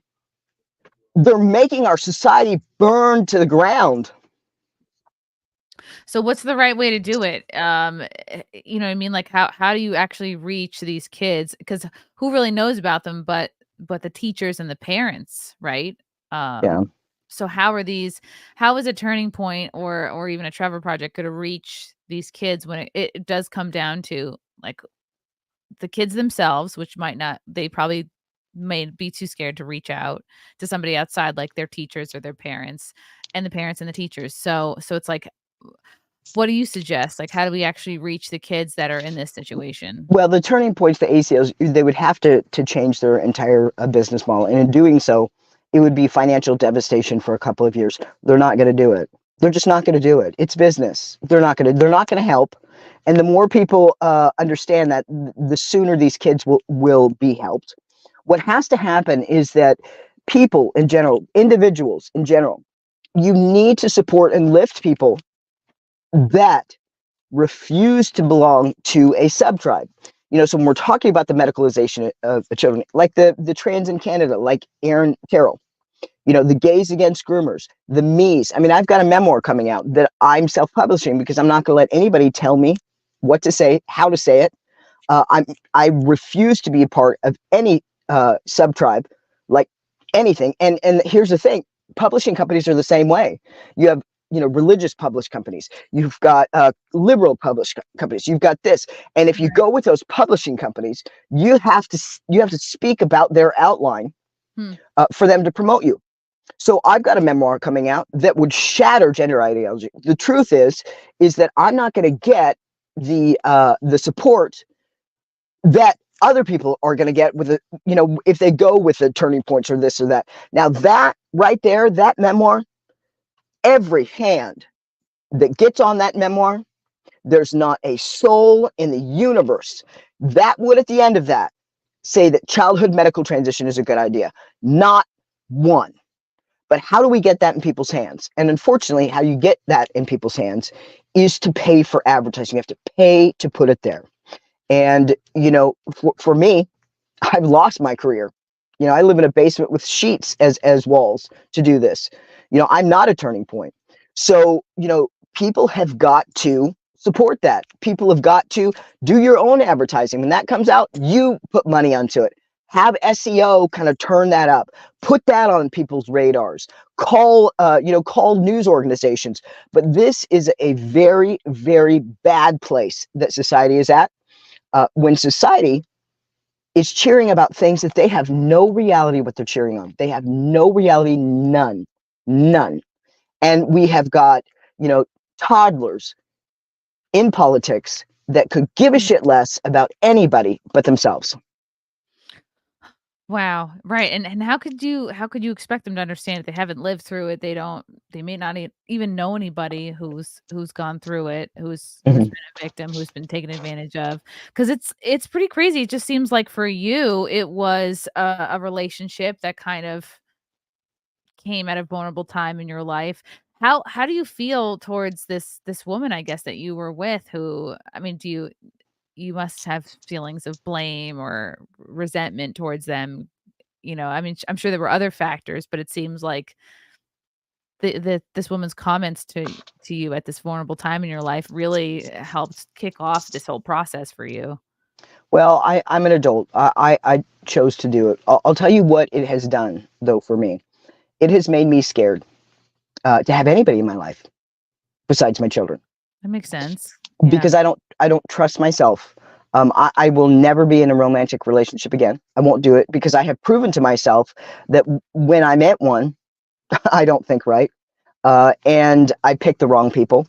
Speaker 7: they're making our society burn to the ground.
Speaker 1: So what's the right way to do it? You know what I mean? Like how do you actually reach these kids? Because who really knows about them but the teachers and the parents, right?
Speaker 7: Yeah.
Speaker 1: So how is a Turning Point or even a Trevor Project going to reach these kids when it does come down to like the kids themselves, which they probably may be too scared to reach out to somebody outside, like their teachers or their parents, and the parents and the teachers. So it's like, what do you suggest? Like, how do we actually reach the kids that are in this situation?
Speaker 7: Well, the Turning Points, the ACOs, they would have to change their entire business model. And in doing so, it would be financial devastation for a couple of years. They're not going to do it. They're just not going to do it. It's business. They're not going to help. And the more people understand that, the sooner these kids will be helped. What has to happen is that people in general, individuals in general, you need to support and lift people that refuse to belong to a sub-tribe. So when we're talking about the medicalization of children, like the trans in Canada, like Aaron Carroll, the gays against groomers, the me's. I mean, I've got a memoir coming out that I'm self-publishing because I'm not going to let anybody tell me what to say, how to say it. I refuse to be a part of any sub-tribe, like anything. And here's the thing: publishing companies are the same way. You have religious published companies. You've got liberal published companies. You've got this. And if you go with those publishing companies, you have to speak about their outline for them to promote you. So I've got a memoir coming out that would shatter gender ideology. The truth is that I'm not going to get the support that other people are going to get with if they go with the Turning Points or this or that. Now that right there, that memoir, every hand that gets on that memoir, there's not a soul in the universe that would, at the end of that, say that childhood medical transition is a good idea. Not one. But how do we get that in people's hands? And unfortunately, how you get that in people's hands is to pay for advertising. You have to pay to put it there. And, for me, I've lost my career. I live in a basement with sheets as walls to do this. I'm not a Turning Point. So, people have got to support that. People have got to do your own advertising. When that comes out, you put money onto it. Have SEO kind of turn that up. Put that on people's radars. Call news organizations. But this is a very, very bad place that society is at. When society is cheering about things that they have no reality what they're cheering on. They have no reality, none. And we have got, toddlers in politics that could give a shit less about anybody but themselves.
Speaker 1: Wow. Right. And how could you expect them to understand it? They haven't lived through it. They may not even know anybody who's gone through it, who's been a victim, who's been taken advantage of. Because it's pretty crazy. It just seems like for you, it was a relationship that kind of came at a vulnerable time in your life. How do you feel towards this woman, I guess, that you were with who, I mean, you must have feelings of blame or resentment towards them, I mean, I'm sure there were other factors, but it seems like this woman's comments to you at this vulnerable time in your life really helped kick off this whole process for you.
Speaker 7: Well, I'm an adult. I chose to do it. I'll tell you what it has done, though, for me. It has made me scared to have anybody in my life besides my children,
Speaker 1: That makes sense. Yeah.
Speaker 7: because I don't trust myself. I will never be in a romantic relationship again. I won't do it because I have proven to myself that when I met one, I don't think right, and I picked the wrong people.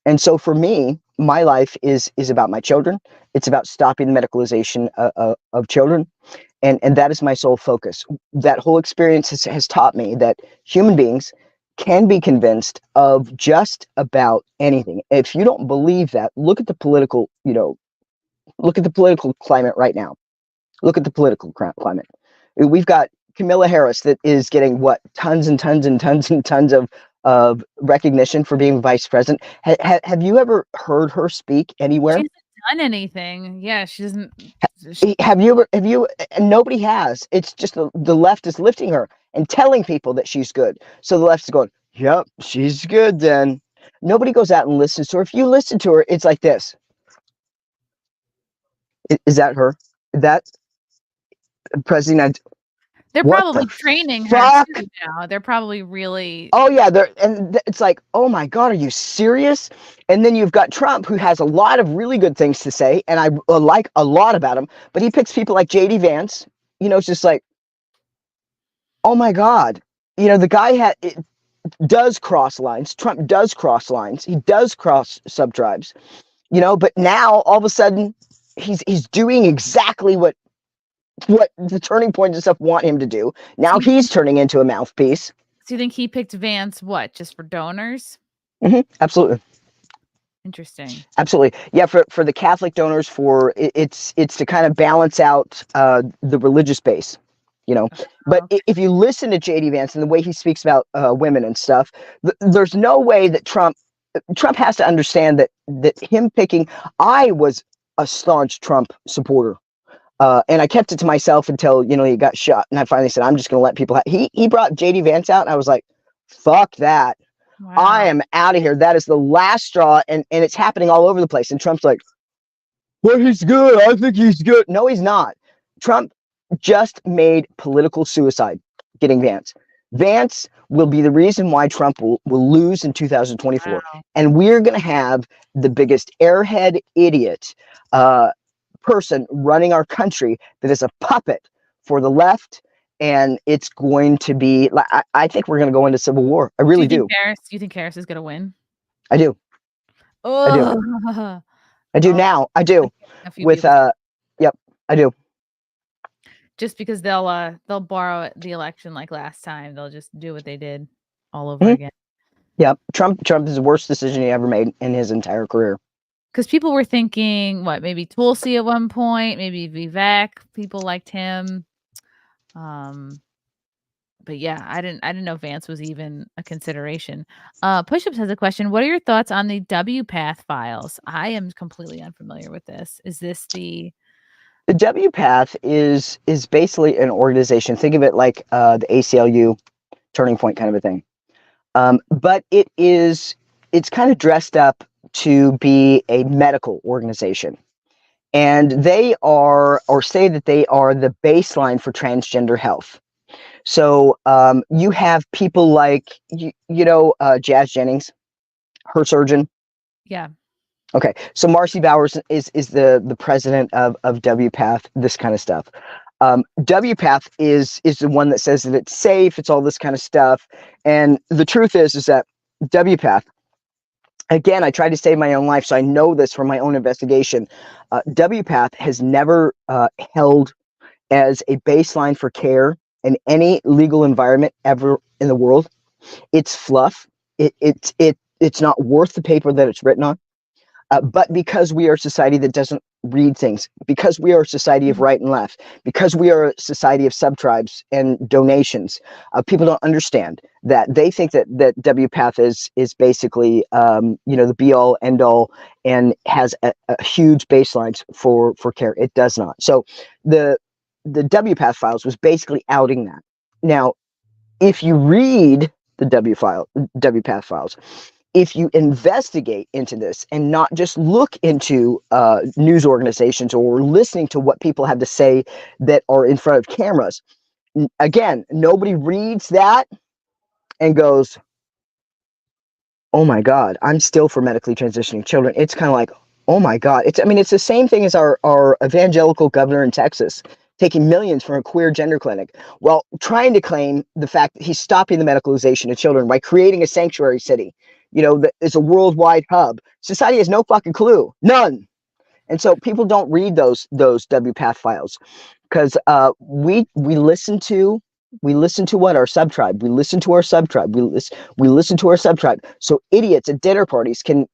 Speaker 7: And so for me, my life is about my children. It's about stopping the medicalization of children, and that is my sole focus. That whole experience has taught me that human beings can be convinced of just about anything. If you don't believe that, look at the political, look at the political climate right now. Look at the political climate. We've got Camilla Harris that is getting what, tons and tons and tons and tons of recognition for being vice president. Have you ever heard her speak
Speaker 1: She
Speaker 7: anywhere?
Speaker 1: hasn't done anything. Yeah, she doesn't.
Speaker 7: Have you and nobody has. It's just the left is lifting her and telling people that she's good. So the left is going, yep, she's good then. Nobody goes out and listens to her. If you listen to her, it's like this. Is that her? That president?
Speaker 1: They're
Speaker 7: What
Speaker 1: probably
Speaker 7: the
Speaker 1: training her
Speaker 7: fuck?
Speaker 1: too now. They're probably really.
Speaker 7: Oh yeah, it's like, oh my God, are you serious? And then you've got Trump, who has a lot of really good things to say, and I like a lot about him, but he picks people like JD Vance. It's just like, oh my God, the guy does cross lines. Trump does cross lines. He does cross subtribes. But now all of a sudden, he's doing exactly what the turning point and stuff want him to do. Now he's turning into a mouthpiece.
Speaker 1: So you think he picked Vance, what, just for donors?
Speaker 7: Absolutely.
Speaker 1: Interesting.
Speaker 7: Absolutely. Yeah, for the Catholic donors, it's to kind of balance out the religious base, But
Speaker 1: Okay.
Speaker 7: if you listen to JD Vance and the way he speaks about women and stuff, there's no way that Trump has to understand that him picking. I was a staunch Trump supporter. And I kept it to myself until, he got shot. And I finally said, I'm just going to let people he brought JD Vance out. And I was like, fuck that.
Speaker 1: Wow.
Speaker 7: I am out of here. That is the last straw. And it's happening all over the place. And Trump's like, well, he's good. I think he's good. No, he's not. Trump just made political suicide getting Vance. Vance will be the reason why Trump will lose in 2024.
Speaker 1: Wow.
Speaker 7: And we're going to have the biggest airhead idiot person running our country that is a puppet for the left, and it's going to be like, I think we're going to go into civil war. I really do.
Speaker 1: You think Harris is going to win?
Speaker 7: I do.
Speaker 1: Oh,
Speaker 7: I do now. I do. With yep, I do.
Speaker 1: Just because they'll borrow the election like last time. They'll just do what they did all over again.
Speaker 7: Yep. Trump is the worst decision he ever made in his entire career.
Speaker 1: Because people were thinking, what, maybe Tulsi at one point, maybe Vivek. People liked him. But yeah, I didn't know Vance was even a consideration. Pushups has a question. What are your thoughts on the WPATH files? I am completely unfamiliar with this. Is this the
Speaker 7: WPATH is basically an organization. Think of it like the ACLU, Turning Point kind of a thing. But it's kind of dressed up to be a medical organization, and they are, or say that they are, the baseline for transgender health. So you have people like Jazz Jennings, her surgeon.
Speaker 1: Yeah.
Speaker 7: Okay, so Marcy Bowers is the president of WPATH, this kind of stuff. WPATH is the one that says that it's safe, it's all this kind of stuff, and the truth is that WPATH, again, I tried to save my own life, so I know this from my own investigation. WPATH has never held as a baseline for care in any legal environment ever in the world. It's fluff. It's not worth the paper that it's written on. But because we are a society that doesn't read things, because we are a society of right and left, because we are a society of subtribes and donations, people don't understand that they think that WPATH is basically the be all end all and has a huge baselines for care. It does not. So the WPATH files was basically outing that. Now, if you read the WPATH files, if you investigate into this and not just look into news organizations or listening to what people have to say that are in front of cameras, again, nobody reads that and goes, oh my God, I'm still for medically transitioning children. It's kind of like, oh my God. It's the same thing as our evangelical governor in Texas taking millions from a queer gender clinic. Well, trying to claim the fact that he's stopping the medicalization of children by creating a sanctuary city, that is a worldwide hub. Society has no fucking clue. None. And so people don't read those WPATH files because we listen to what our subtribe. We listen to our subtribe. We listen to our subtribe. So idiots at dinner parties can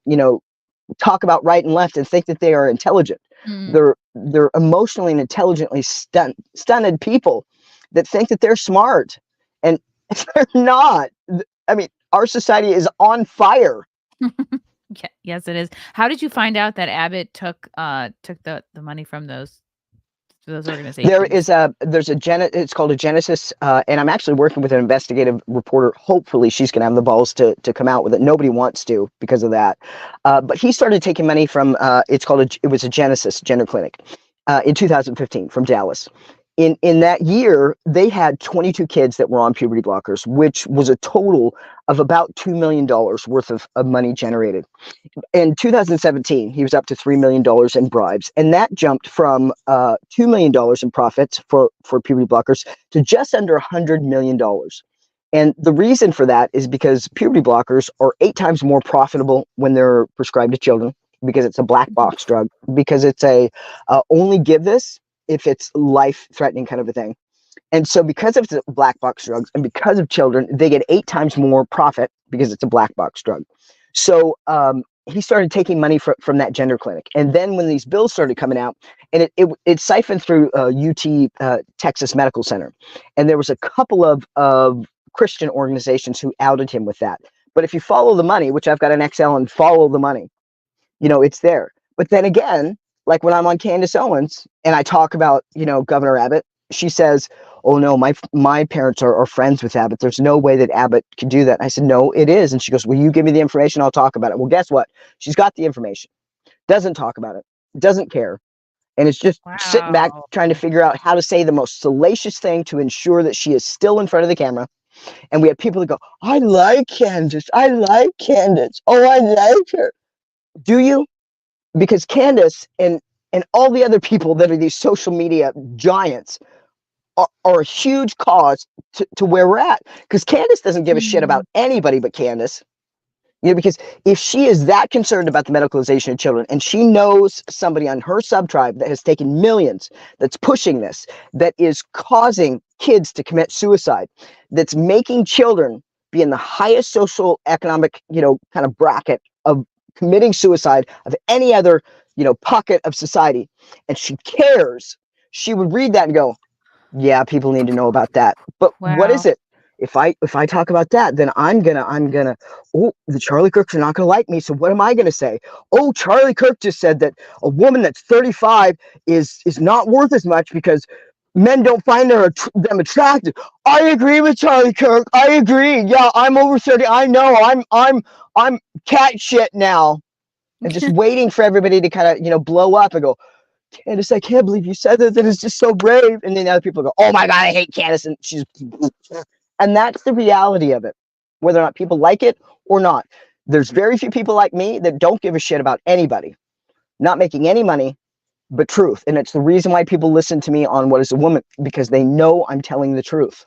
Speaker 7: talk about right and left and think that they are intelligent.
Speaker 1: Mm.
Speaker 7: They're emotionally and intelligently stunted people that think that they're smart, and they're not. Our society is on fire.
Speaker 1: Yeah, yes, it is. How did you find out that Abbott took the money from those organizations?
Speaker 7: It's called a Genesis, and I'm actually working with an investigative reporter. Hopefully she's going to have the balls to come out with it. Nobody wants to because of that. But he started taking money from, it was a Genesis gender clinic in 2015 from Dallas. In that year, they had 22 kids that were on puberty blockers, which was a total of about $2 million worth of money generated. In 2017, he was up to $3 million in bribes, and that jumped from $2 million in profits for puberty blockers to just under $100 million. And the reason for that is because puberty blockers are 8 times more profitable when they're prescribed to children, because it's a black box drug, because it's a only give this if it's life-threatening kind of a thing. And so because of the black box drugs and because of children, they get 8 times more profit because it's a black box drug. So he started taking money from that gender clinic. And then when these bills started coming out, and it siphoned through UT Texas Medical Center. And there was a couple of Christian organizations who outed him with that. But if you follow the money, which I've got an Excel and follow the money, it's there. But then again, like when I'm on Candace Owens and I talk about, Governor Abbott, she says, oh no, my parents are friends with Abbott. There's no way that Abbott can do that. I said, no, it is. And she goes, well, you give me the information, I'll talk about it. Well, guess what? She's got the information, doesn't talk about it, doesn't care. And it's just sitting back trying to figure out how to say the most salacious thing to ensure that she is still in front of the camera. And we have people that go, I like Candace. Oh, I like her. Do you? Because Candace and all the other people that are these social media giants are a huge cause to where we're at. Because Candace doesn't give a shit about anybody but Candace. Because if she is that concerned about the medicalization of children, and she knows somebody on her subtribe that has taken millions, that's pushing this, that is causing kids to commit suicide, that's making children be in the highest social economic, kind of bracket of committing suicide of any other, pocket of society, and she cares, she would read that and go, yeah, people need to know about that. But what is it? If I talk about that, then I'm gonna, oh, the Charlie Kirks are not gonna like me. So what am I gonna say? Oh, Charlie Kirk just said that a woman that's 35 is not worth as much because men don't find them attractive. I agree with Charlie Kirk. I agree. Yeah, I'm over 30. I know. I'm cat shit now. And just waiting for everybody to kind of, blow up and go, Candace, I can't believe you said that. That is just so brave. And then other people go, oh my God, I hate Candace. And and that's the reality of it, whether or not people like it or not. There's very few people like me that don't give a shit about anybody, not making any money, but truth. And it's the reason why people listen to me on What is a Woman, because they know I'm telling the truth.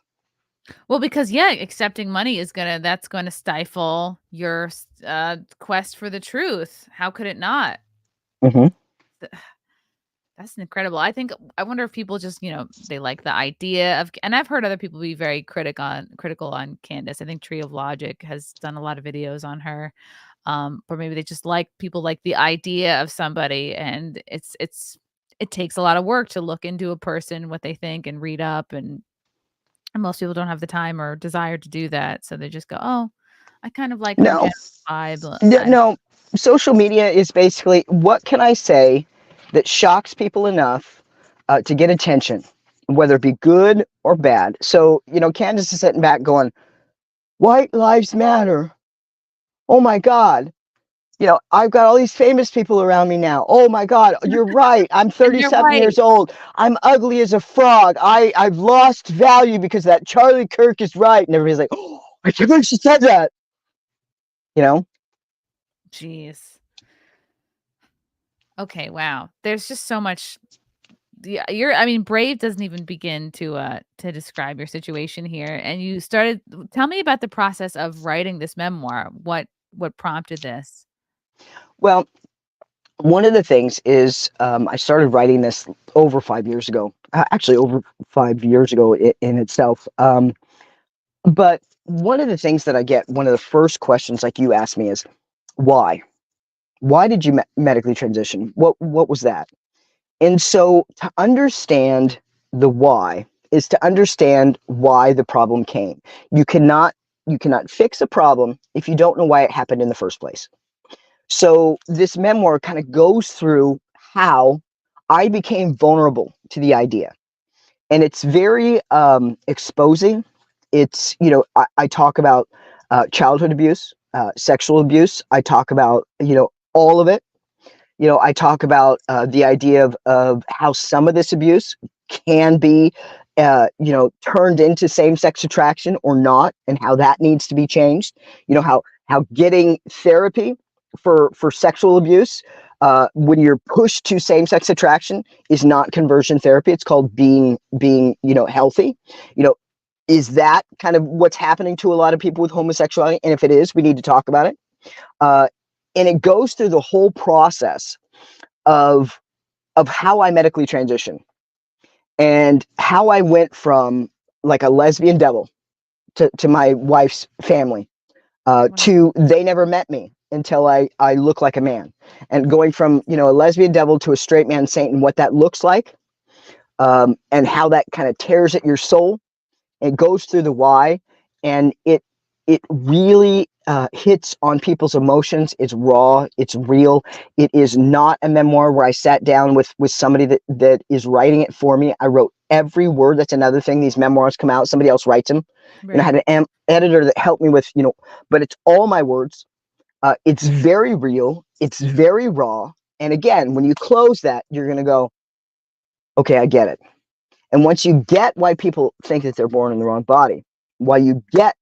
Speaker 1: Well, because accepting money that's going to stifle your quest for the truth. How could it not?
Speaker 7: Mm-hmm.
Speaker 1: That's incredible. I wonder if people just, they like the idea of, and I've heard other people be very critical on Candace. I think Tree of Logic has done a lot of videos on her. Or maybe they just people like the idea of somebody, and it takes a lot of work to look into a person, what they think, and read up and And most people don't have the time or desire to do that, so they just go, "Oh, I kind of like her
Speaker 7: No,
Speaker 1: general vibe."
Speaker 7: no. Social media is basically, what can I say that shocks people enough to get attention, whether it be good or bad. So, Candace is sitting back going, white lives matter. Oh my God. I've got all these famous people around me now. Oh my God, you're right. I'm
Speaker 1: And you're
Speaker 7: 37
Speaker 1: right.
Speaker 7: years old. I'm ugly as a frog. I've lost value because that Charlie Kirk is right. And everybody's like, oh, I can't believe she said that. You know?
Speaker 1: Jeez. Okay, wow. There's just so much. Yeah, I mean, brave doesn't even begin to describe your situation here. And you started tell me about the process of writing this memoir. What prompted this?
Speaker 7: Well, one of the things is I started writing this over 5 years ago, actually over 5 years ago in itself. But one of the things that I get, one of the first questions like you asked me is, why? Why did you medically transition? What was that? And so to understand the why is to understand why the problem came. You cannot fix a problem if you don't know why it happened in the first place. So this memoir kind of goes through how I became vulnerable to the idea. And it's very exposing. It's, I talk about childhood abuse, sexual abuse. I talk about, all of it. I talk about the idea of how some of this abuse can be, turned into same-sex attraction or not, and how that needs to be changed. How getting therapy for sexual abuse, when you're pushed to same-sex attraction, is not conversion therapy. It's called being healthy. Is that kind of what's happening to a lot of people with homosexuality? And if it is, we need to talk about it. And it goes through the whole process of how I medically transitioned and how I went from like a lesbian devil to my wife's family, to they never met me until I look like a man, and going from, a lesbian devil to a straight man saint, and what that looks like, and how that kind of tears at your soul. It goes through the why, and it really hits on people's emotions. It's raw. It's real. It is not a memoir where I sat down with somebody that is writing it for me. I wrote every word. That's another thing. These memoirs come out, somebody else writes them. I had an editor that helped me with, but it's all my words. It's very real. It's very raw. And again, when you close that, you're going to go, okay, I get it. And once you get why people think that they're born in the wrong body, why you get,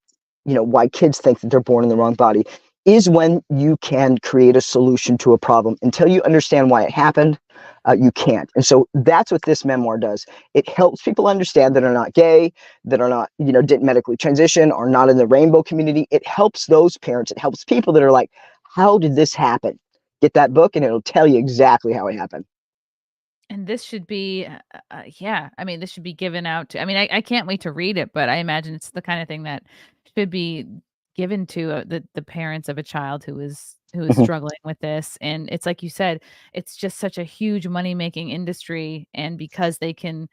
Speaker 7: why kids think that they're born in the wrong body, is when you can create a solution to a problem. Until you understand why it happened, you can't. And so that's what this memoir does. It helps people understand that are not gay, that are not, didn't medically transition, or not in the rainbow community. It helps those parents. It helps people that are like, how did this happen? Get that book and it'll tell you exactly how it happened.
Speaker 1: And this should be, yeah, I mean, this should be given out to, I mean, I can't wait to read it, but I imagine it's the kind of thing that should be given to the parents of a child who is
Speaker 7: Mhm.
Speaker 1: struggling with this. And it's like you said, it's just such a huge money making industry, and because they can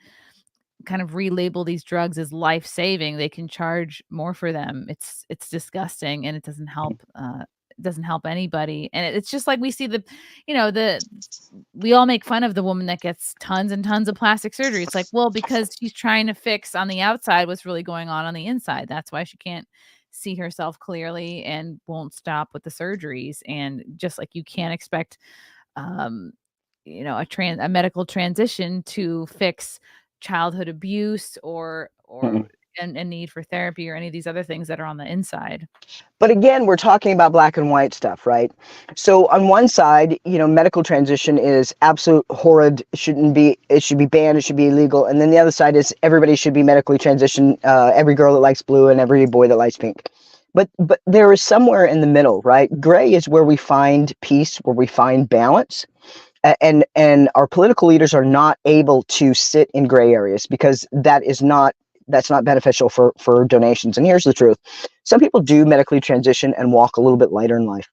Speaker 1: kind of relabel these drugs as life saving, they can charge more for them. It's disgusting, and it doesn't help anybody. And it's just like we see the we all make fun of the woman that gets tons and tons of plastic surgery. It's like, well, because she's trying to fix on the outside what's really going on the inside. That's why she can't see herself clearly and won't stop with the surgeries. And just like you can't expect, um, a medical transition to fix childhood abuse or
Speaker 7: Mhm.
Speaker 1: a need for therapy or any of these other things that are on the inside.
Speaker 7: But again, we're talking about black and white stuff, right? So on one side, medical transition is absolute horrid. It should be banned. It should be illegal. And then the other side is everybody should be medically transitioned. Every girl that likes blue and every boy that likes pink. But there is somewhere in the middle, right? Gray is where we find peace, where we find balance. And our political leaders are not able to sit in gray areas, because that's not beneficial for donations. And here's the truth. Some people do medically transition and walk a little bit lighter in life,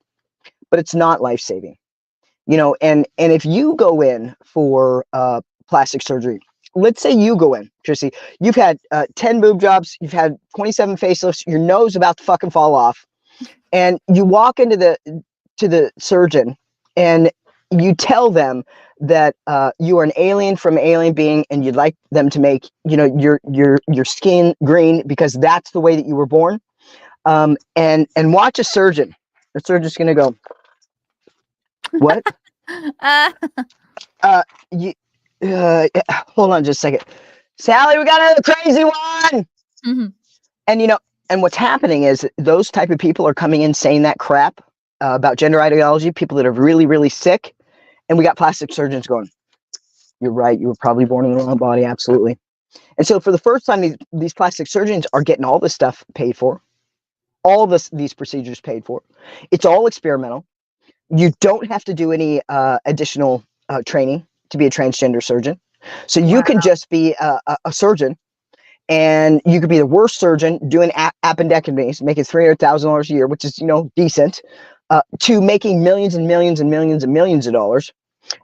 Speaker 7: but it's not life-saving. And if you go in for plastic surgery, let's say you go in, Chrissy. You've had 10 boob jobs. You've had 27 facelifts. Your nose about to fucking fall off. And you walk into the surgeon and you tell them that you are an alien from an alien being, and you'd like them to make, you know, your skin green because that's the way that you were born. And watch a surgeon. The surgeon's gonna go, what? You, hold on just a second. Sally, we got another crazy one.
Speaker 1: Mm-hmm.
Speaker 7: And, you know, and what's happening is those type of people are coming in saying that crap about gender ideology, people that are really, really sick. And we got plastic surgeons going, you're right. You were probably born in the wrong body. Absolutely. And so for the first time, these plastic surgeons are getting all this stuff paid for, all these procedures paid for. It's all experimental. You don't have to do any additional training to be a transgender surgeon. So you can just be a surgeon, and you could be the worst surgeon doing appendectomies, making $300,000 a year, which is, you know, decent, to making millions and millions and millions and millions of dollars,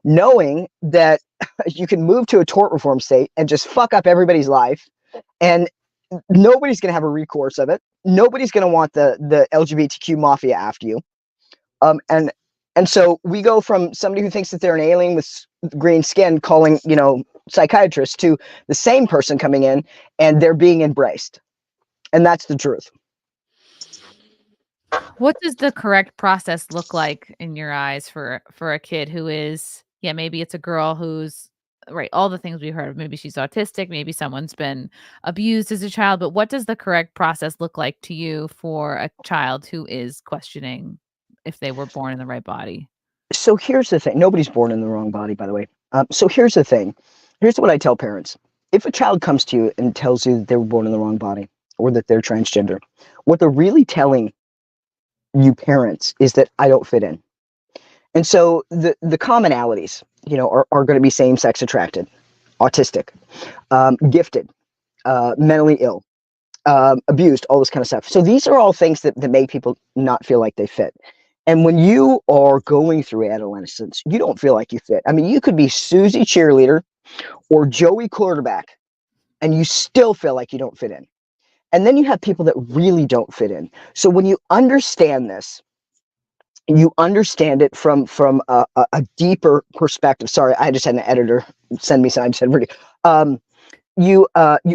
Speaker 7: knowing that you can move to a tort reform state and just fuck up everybody's life, and nobody's going to have a recourse of it. Nobody's going to want the LGBTQ mafia after you. And so we go from somebody who thinks that they're an alien with green skin calling, you know, psychiatrists, to the same person coming in and they're being embraced. And that's the truth.
Speaker 1: What does the correct process look like in your eyes for a kid who is, yeah, maybe it's a girl who's, right, all the things we heard of, maybe she's autistic, maybe someone's been abused as a child, but what does the correct process look like to you for a child who is questioning if they were born in the right body?
Speaker 7: So here's the thing. Nobody's born in the wrong body, by the way. So here's the thing. Here's what I tell parents. If a child comes to you and tells you that they were born in the wrong body or that they're transgender, what they're really telling you parents is that I don't fit in. And so the commonalities, you know, are going to be same-sex attracted, autistic, gifted, mentally ill, abused, all this kind of stuff. So these are all things that make people not feel like they fit. And when you are going through adolescence, you don't feel like you fit. I mean, you could be Susie cheerleader or Joey quarterback, and you still feel like you don't fit in. And then you have people that really don't fit in. So when you understand this, you understand it from a deeper perspective. Sorry, I just had an editor send me some. I just had really. You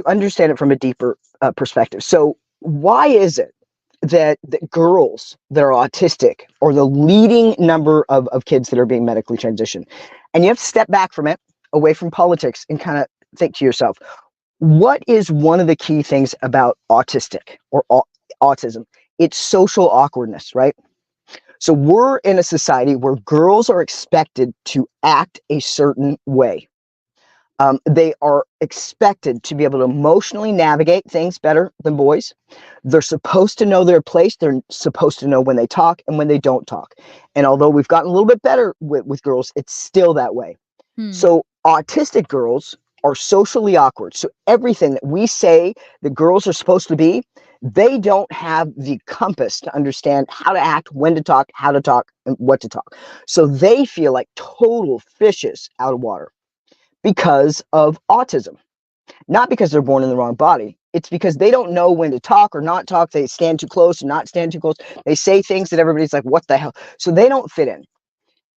Speaker 7: understand it from a deeper perspective. So why is it that girls that are autistic are the leading number of kids that are being medically transitioned? And you have to step back from it, away from politics, and kind of think to yourself, what is one of the key things about autistic or autism? It's social awkwardness, right? So we're in a society where girls are expected to act a certain way. They are expected to be able to emotionally navigate things better than boys. They're supposed to know their place. They're supposed to know when they talk and when they don't talk. And although we've gotten a little bit better with girls, it's still that way. So autistic girls are socially awkward. So everything that we say that girls are supposed to be, they don't have the compass to understand how to act, when to talk, how to talk, and what to talk. So they feel like total fishes out of water because of autism. Not because they're born in the wrong body. It's because they don't know when to talk or not talk. They stand too close or not stand too close. They say things that everybody's like, what the hell? So they don't fit in.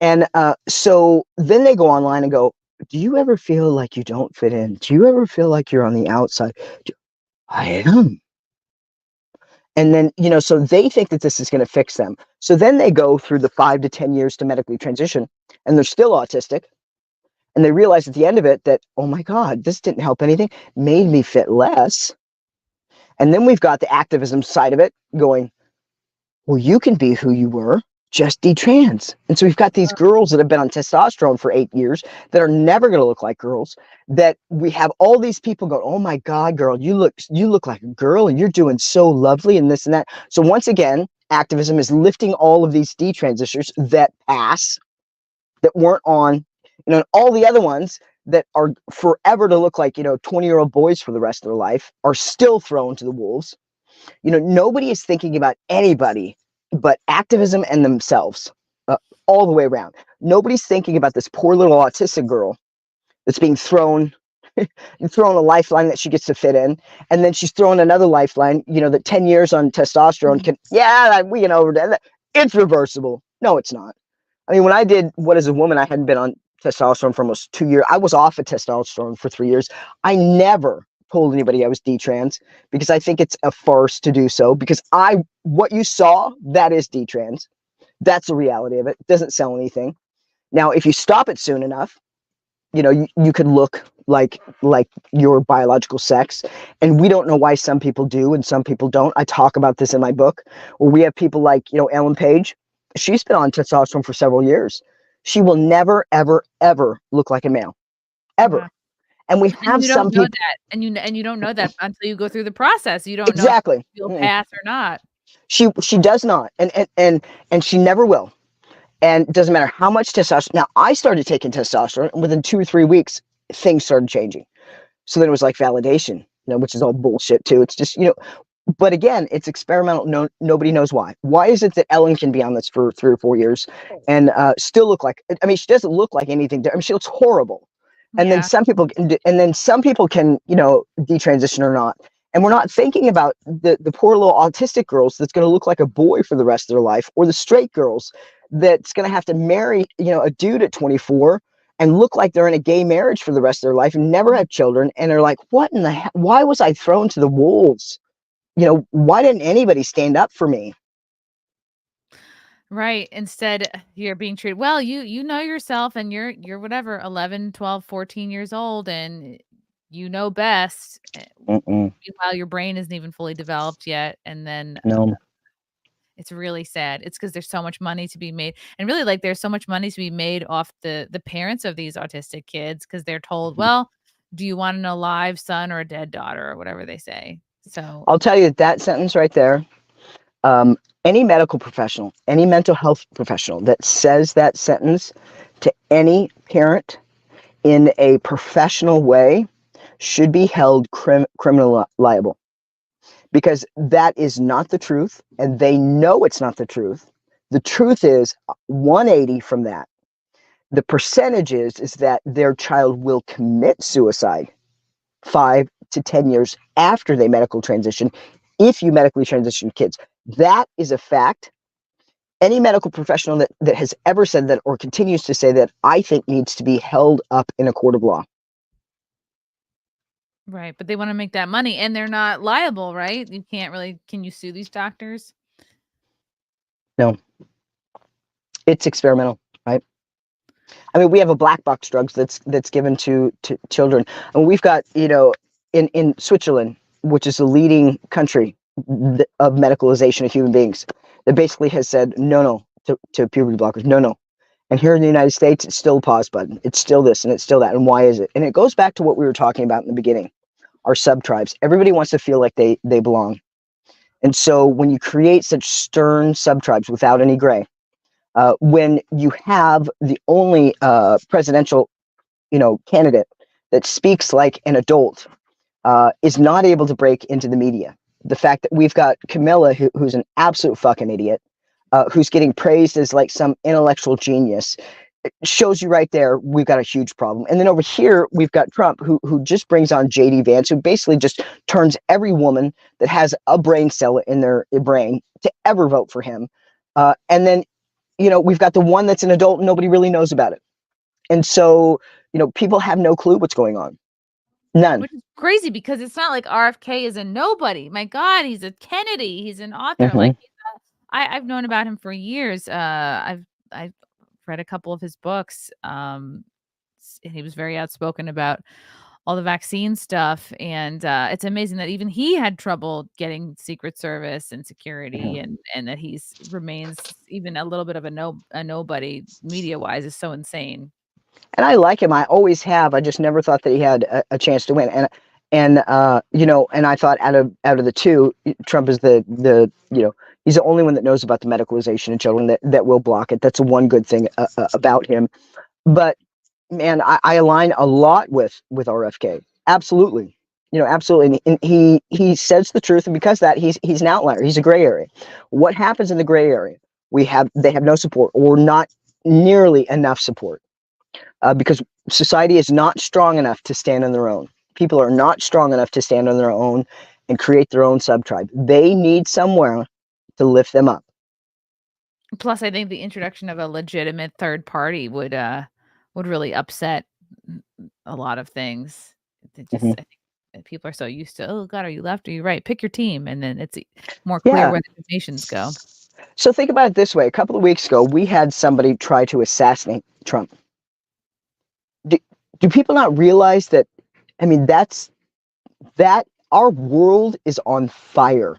Speaker 7: And so then they go online and go, do you ever feel like you don't fit in? Do you ever feel like you're on the outside? I am. And then, you know, so they think that this is going to fix them. So then they go through the 5 to 10 years to medically transition, and they're still autistic. And they realize at the end of it that, oh my God, this didn't help anything, made me fit less. And then we've got the activism side of it going, well, you can be who you were, just detrans. And so we've got these girls that have been on testosterone for 8 years that are never going to look like girls, that we have all these people go, oh my God, girl, you look like a girl and you're doing so lovely and this and that. So once again, activism is lifting all of these detransitioners that pass, that weren't on, you know, all the other ones that are forever to look like, you know, 20-year-old boys for the rest of their life are still thrown to the wolves. You know, nobody is thinking about anybody but activism and themselves all the way around. Nobody's thinking about this poor little autistic girl that's being thrown You're throwing a lifeline that she gets to fit in, and then she's throwing another lifeline, that 10 years on testosterone can, we can over that. It's reversible. No, it's not. I mean, when I did What Is a Woman, I hadn't been on testosterone for almost 2 years. I was off of testosterone for 3 years. I never told anybody I was detrans because I think it's a farce to do so, because what you saw, that is detrans. That's the reality of it. It doesn't sell anything. Now, if you stop it soon enough, you could look like your biological sex, and we don't know why some people do and some people don't. I talk about this in my book, where we have people like, Ellen Page. She's been on testosterone for several years. She will never, ever, ever look like a male, ever.
Speaker 1: Wow.
Speaker 7: And we have
Speaker 1: you
Speaker 7: some
Speaker 1: don't know
Speaker 7: people
Speaker 1: that, and you don't know that until you go through the process. You don't
Speaker 7: exactly
Speaker 1: know if you'll pass or not.
Speaker 7: She does not, and she never will. And it doesn't matter how much testosterone. Now, I started taking testosterone, and within 2 or 3 weeks, things started changing. So then it was like validation, which is all bullshit too. It's just, but again, it's experimental. No, nobody knows why. Why is it that Ellen can be on this for 3 or 4 years and still look like? I mean, she doesn't look like anything. I mean, she looks horrible. And then some people can, detransition or not. And we're not thinking about the poor little autistic girls that's going to look like a boy for the rest of their life, or the straight girls that's going to have to marry, a dude at 24 and look like they're in a gay marriage for the rest of their life and never have children. And they're like, what in the hell? Why was I thrown to the wolves? Why didn't anybody stand up for me?
Speaker 1: Right. Instead, you're being treated well. You know yourself, and you're whatever, 11, 12, 14 years old, and you know best. Meanwhile, your brain isn't even fully developed yet, and then
Speaker 7: No.
Speaker 1: it's really sad. It's because there's so much money to be made, and really, like, there's so much money to be made off the parents of these autistic kids, because they're told, well, do you want an alive son or a dead daughter, or whatever they say. So
Speaker 7: I'll tell you that sentence right there. Any medical professional, any mental health professional that says that sentence to any parent in a professional way should be held criminal liable, because that is not the truth, and they know it's not the truth. The truth is 180 from that. The percentage is that their child will commit suicide 5 to 10 years after they medical transition, if you medically transition kids. That is a fact. Any medical professional that has ever said that or continues to say that, I think, needs to be held up in a court of law.
Speaker 1: right, but they want to make that money, and they're not liable, right? You can't really. Can you sue these doctors?
Speaker 7: No. It's experimental, right? I mean, we have a black box drugs that's given to children, and we've got, in Switzerland, which is the leading country of medicalization of human beings, that basically has said no to puberty blockers, no. And here in the United States, it's still a pause button. It's still this and it's still that. And why is it? And it goes back to what we were talking about in the beginning, our sub-tribes. Everybody wants to feel like they belong. And so when you create such stern sub-tribes without any gray, when you have the only presidential, candidate that speaks like an adult, is not able to break into the media. The fact that we've got Camilla, who's an absolute fucking idiot, who's getting praised as like some intellectual genius, it shows you right there we've got a huge problem. And then over here we've got Trump, who just brings on JD Vance, who basically just turns every woman that has a brain cell in their brain to ever vote for him. And then, we've got the one that's an adult and nobody really knows about it. And so, people have no clue what's going on. None.
Speaker 1: Which is crazy, because it's not like RFK is a nobody. My God, he's a Kennedy. He's an author. Like, I've known about him for years. I've read a couple of his books. And he was very outspoken about all the vaccine stuff, and it's amazing that even he had trouble getting Secret Service and security, and that he's remains even a little bit of a nobody media wise is so insane.
Speaker 7: And I like him. I always have. I just never thought that he had a chance to win. And I thought out of the two, Trump is the he's the only one that knows about the medicalization of children that will block it. That's one good thing about him. But man, I align a lot with RFK. Absolutely. Absolutely. And he says the truth. And because of that, he's an outlier. He's a gray area. What happens in the gray area? They have no support, or not nearly enough support. because society is not strong enough to stand on their own. People are not strong enough to stand on their own and create their own sub-tribe. They need somewhere to lift them up.
Speaker 1: Plus, I think the introduction of a legitimate third party would really upset a lot of things. It just, I think people are so used to, oh God, are you left? Are you right? Pick your team, and then it's more clear
Speaker 7: Yeah.
Speaker 1: where the nations go.
Speaker 7: So think about it this way. A couple of weeks ago, we had somebody try to assassinate Trump. Do people not realize that? I mean, that our world is on fire.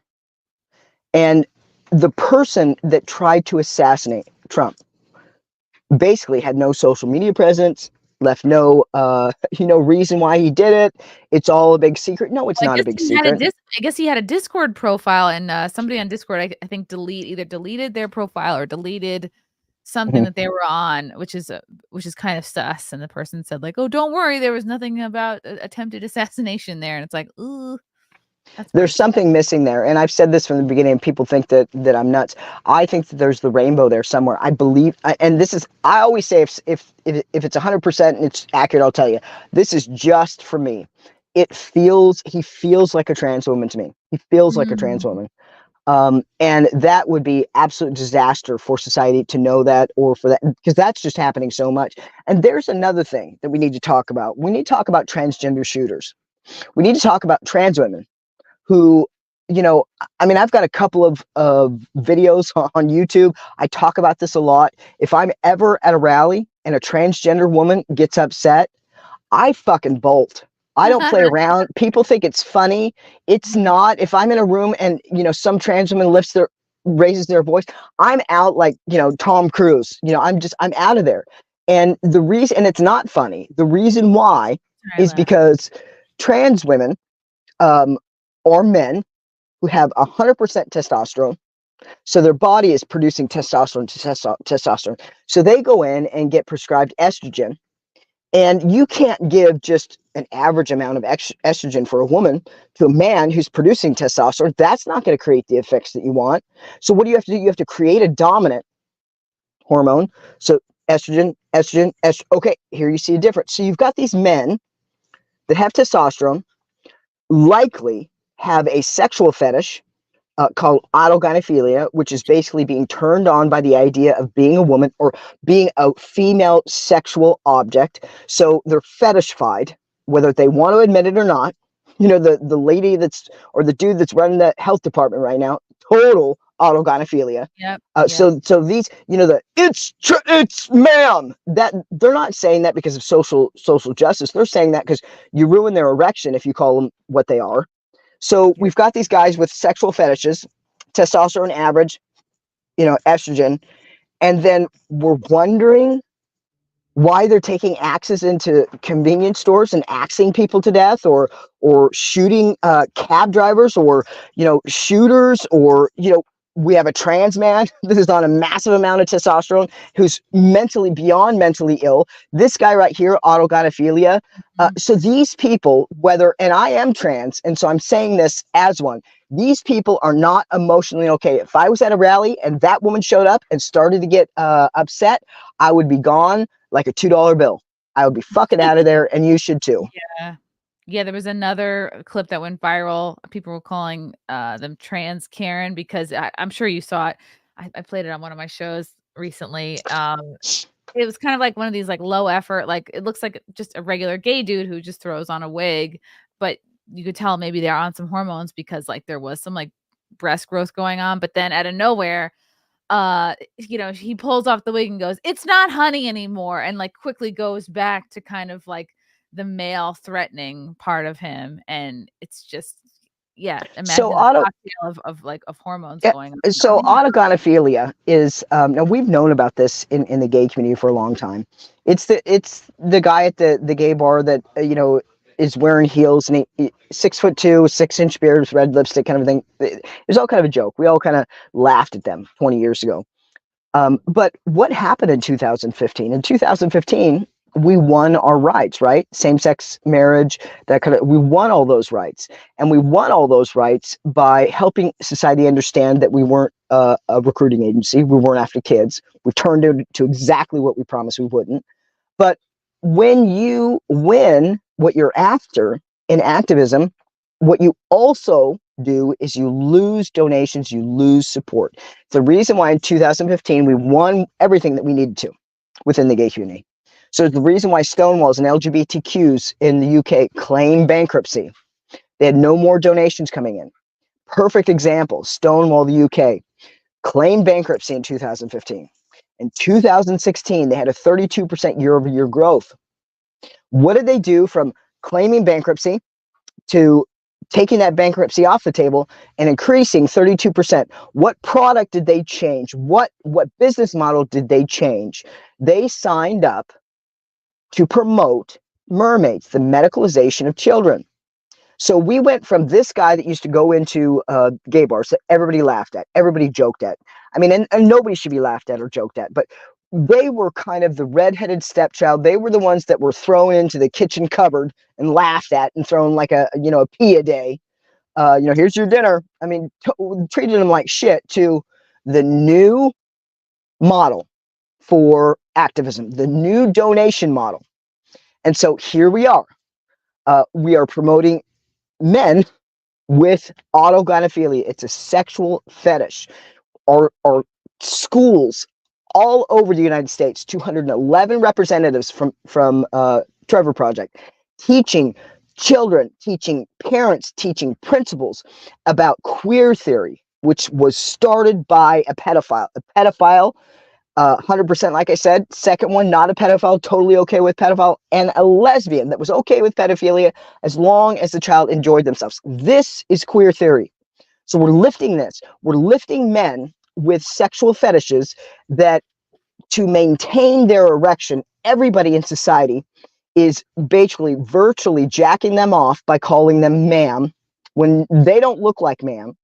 Speaker 7: And the person that tried to assassinate Trump basically had no social media presence, left no reason why he did it. It's all a big secret. No, it's not a big secret.
Speaker 1: I guess he had a Discord profile, and somebody on Discord, I think, either deleted their profile or deleted something that they were on, which is kind of sus. And the person said, like, "Oh, don't worry, there was nothing about attempted assassination there." And it's like, ooh.
Speaker 7: There's something missing there, and I've said this from the beginning, and people think that I'm nuts. I think that there's the rainbow there somewhere. I believe, and this is, I always say, if it's 100% and it's accurate, I'll tell you. This is just for me. He feels like a trans woman to me. He feels like a trans woman, and that would be absolute disaster for society to know that, or for that, because that's just happening so much. And there's another thing that we need to talk about. We need to talk about transgender shooters. We need to talk about trans women who, I mean, I've got a couple of videos on YouTube. I talk about this a lot. If I'm ever at a rally and a transgender woman gets upset, I fucking bolt. I don't play around. People think it's funny. It's not. If I'm in a room and, some trans woman raises their voice, I'm out like, Tom Cruise. I'm out of there. And the reason, and it's not funny, the reason why is because trans women, or men who have 100% testosterone, so their body is producing testosterone. So they go in and get prescribed estrogen, and you can't give just an average amount of estrogen for a woman to a man who's producing testosterone. That's not going to create the effects that you want. So what do you have to do? You have to create a dominant hormone. So estrogen. Okay, here you see a difference. So you've got these men that have testosterone, likely have a sexual fetish called autogynephilia, which is basically being turned on by the idea of being a woman or being a female sexual object. So they're fetishified, whether they want to admit it or not. The lady or the dude that's running the health department right now, total autogynephilia.
Speaker 1: Yep.
Speaker 7: So these, it's ma'am, that they're not saying that because of social justice. They're saying that because you ruin their erection if you call them what they are. So we've got these guys with sexual fetishes, testosterone average, estrogen, and then we're wondering why they're taking axes into convenience stores and axing people to death, or shooting cab drivers, or shooters, or we have a trans man that is on a massive amount of testosterone who's beyond mentally ill. This guy right here, autogynephilia. So these people, and I am trans, and so I'm saying this as one, these people are not emotionally okay. If I was at a rally and that woman showed up and started to get upset, I would be gone like a $2 bill. I would be fucking out of there, and you should too.
Speaker 1: Yeah, there was another clip that went viral. People were calling them trans Karen, because I'm sure you saw it. I played it on one of my shows recently. It was kind of like one of these like low effort, like it looks like just a regular gay dude who just throws on a wig, but you could tell maybe they're on some hormones because like there was some like breast growth going on. But then out of nowhere, he pulls off the wig and goes, "It's not honey anymore," and like quickly goes back to kind of like the male threatening part of him. And it's just, imagine
Speaker 7: So
Speaker 1: the cocktail of hormones going on.
Speaker 7: So autogynephilia is now, we've known about this in the gay community for a long time. It's the guy at the gay bar that is wearing heels, and he 6'2", 6-inch beard, red lipstick, kind of thing. It was all kind of a joke. We all kind of laughed at them 20 years ago. But what happened in 2015? In 2015, we won our rights, right? Same-sex marriage, we won all those rights. And we won all those rights by helping society understand that we weren't a recruiting agency. We weren't after kids. We turned to exactly what we promised we wouldn't. But when you win what you're after in activism, what you also do is you lose donations, you lose support. The reason why in 2015 we won everything that we needed to within the gay community. So the reason why Stonewalls and LGBTQs in the UK claimed bankruptcy, they had no more donations coming in. Perfect example, Stonewall, the UK, claimed bankruptcy in 2015. In 2016, they had a 32% year-over-year growth. What did they do from claiming bankruptcy to taking that bankruptcy off the table and increasing 32%? What product did they change? What business model did they change? They signed up to promote mermaids, the medicalization of children. So we went from this guy that used to go into gay bars that everybody laughed at, everybody joked at. I mean, and nobody should be laughed at or joked at, but they were kind of the redheaded stepchild. They were the ones that were thrown into the kitchen cupboard and laughed at and thrown like a pea a day. Here's your dinner. I mean, treated them like shit, to the new model for activism, the new donation model. And so here we are. We are promoting men with autogynephilia. It's a sexual fetish. Our schools all over the United States, 211 representatives from Trevor Project, teaching children, teaching parents, teaching principals about queer theory, which was started by a pedophile. 100%, like I said. Second one, not a pedophile, totally okay with pedophile, and a lesbian that was okay with pedophilia as long as the child enjoyed themselves. This is queer theory. So we're lifting this. We're lifting men with sexual fetishes that, to maintain their erection, everybody in society is basically virtually jacking them off by calling them ma'am when they don't look like ma'am.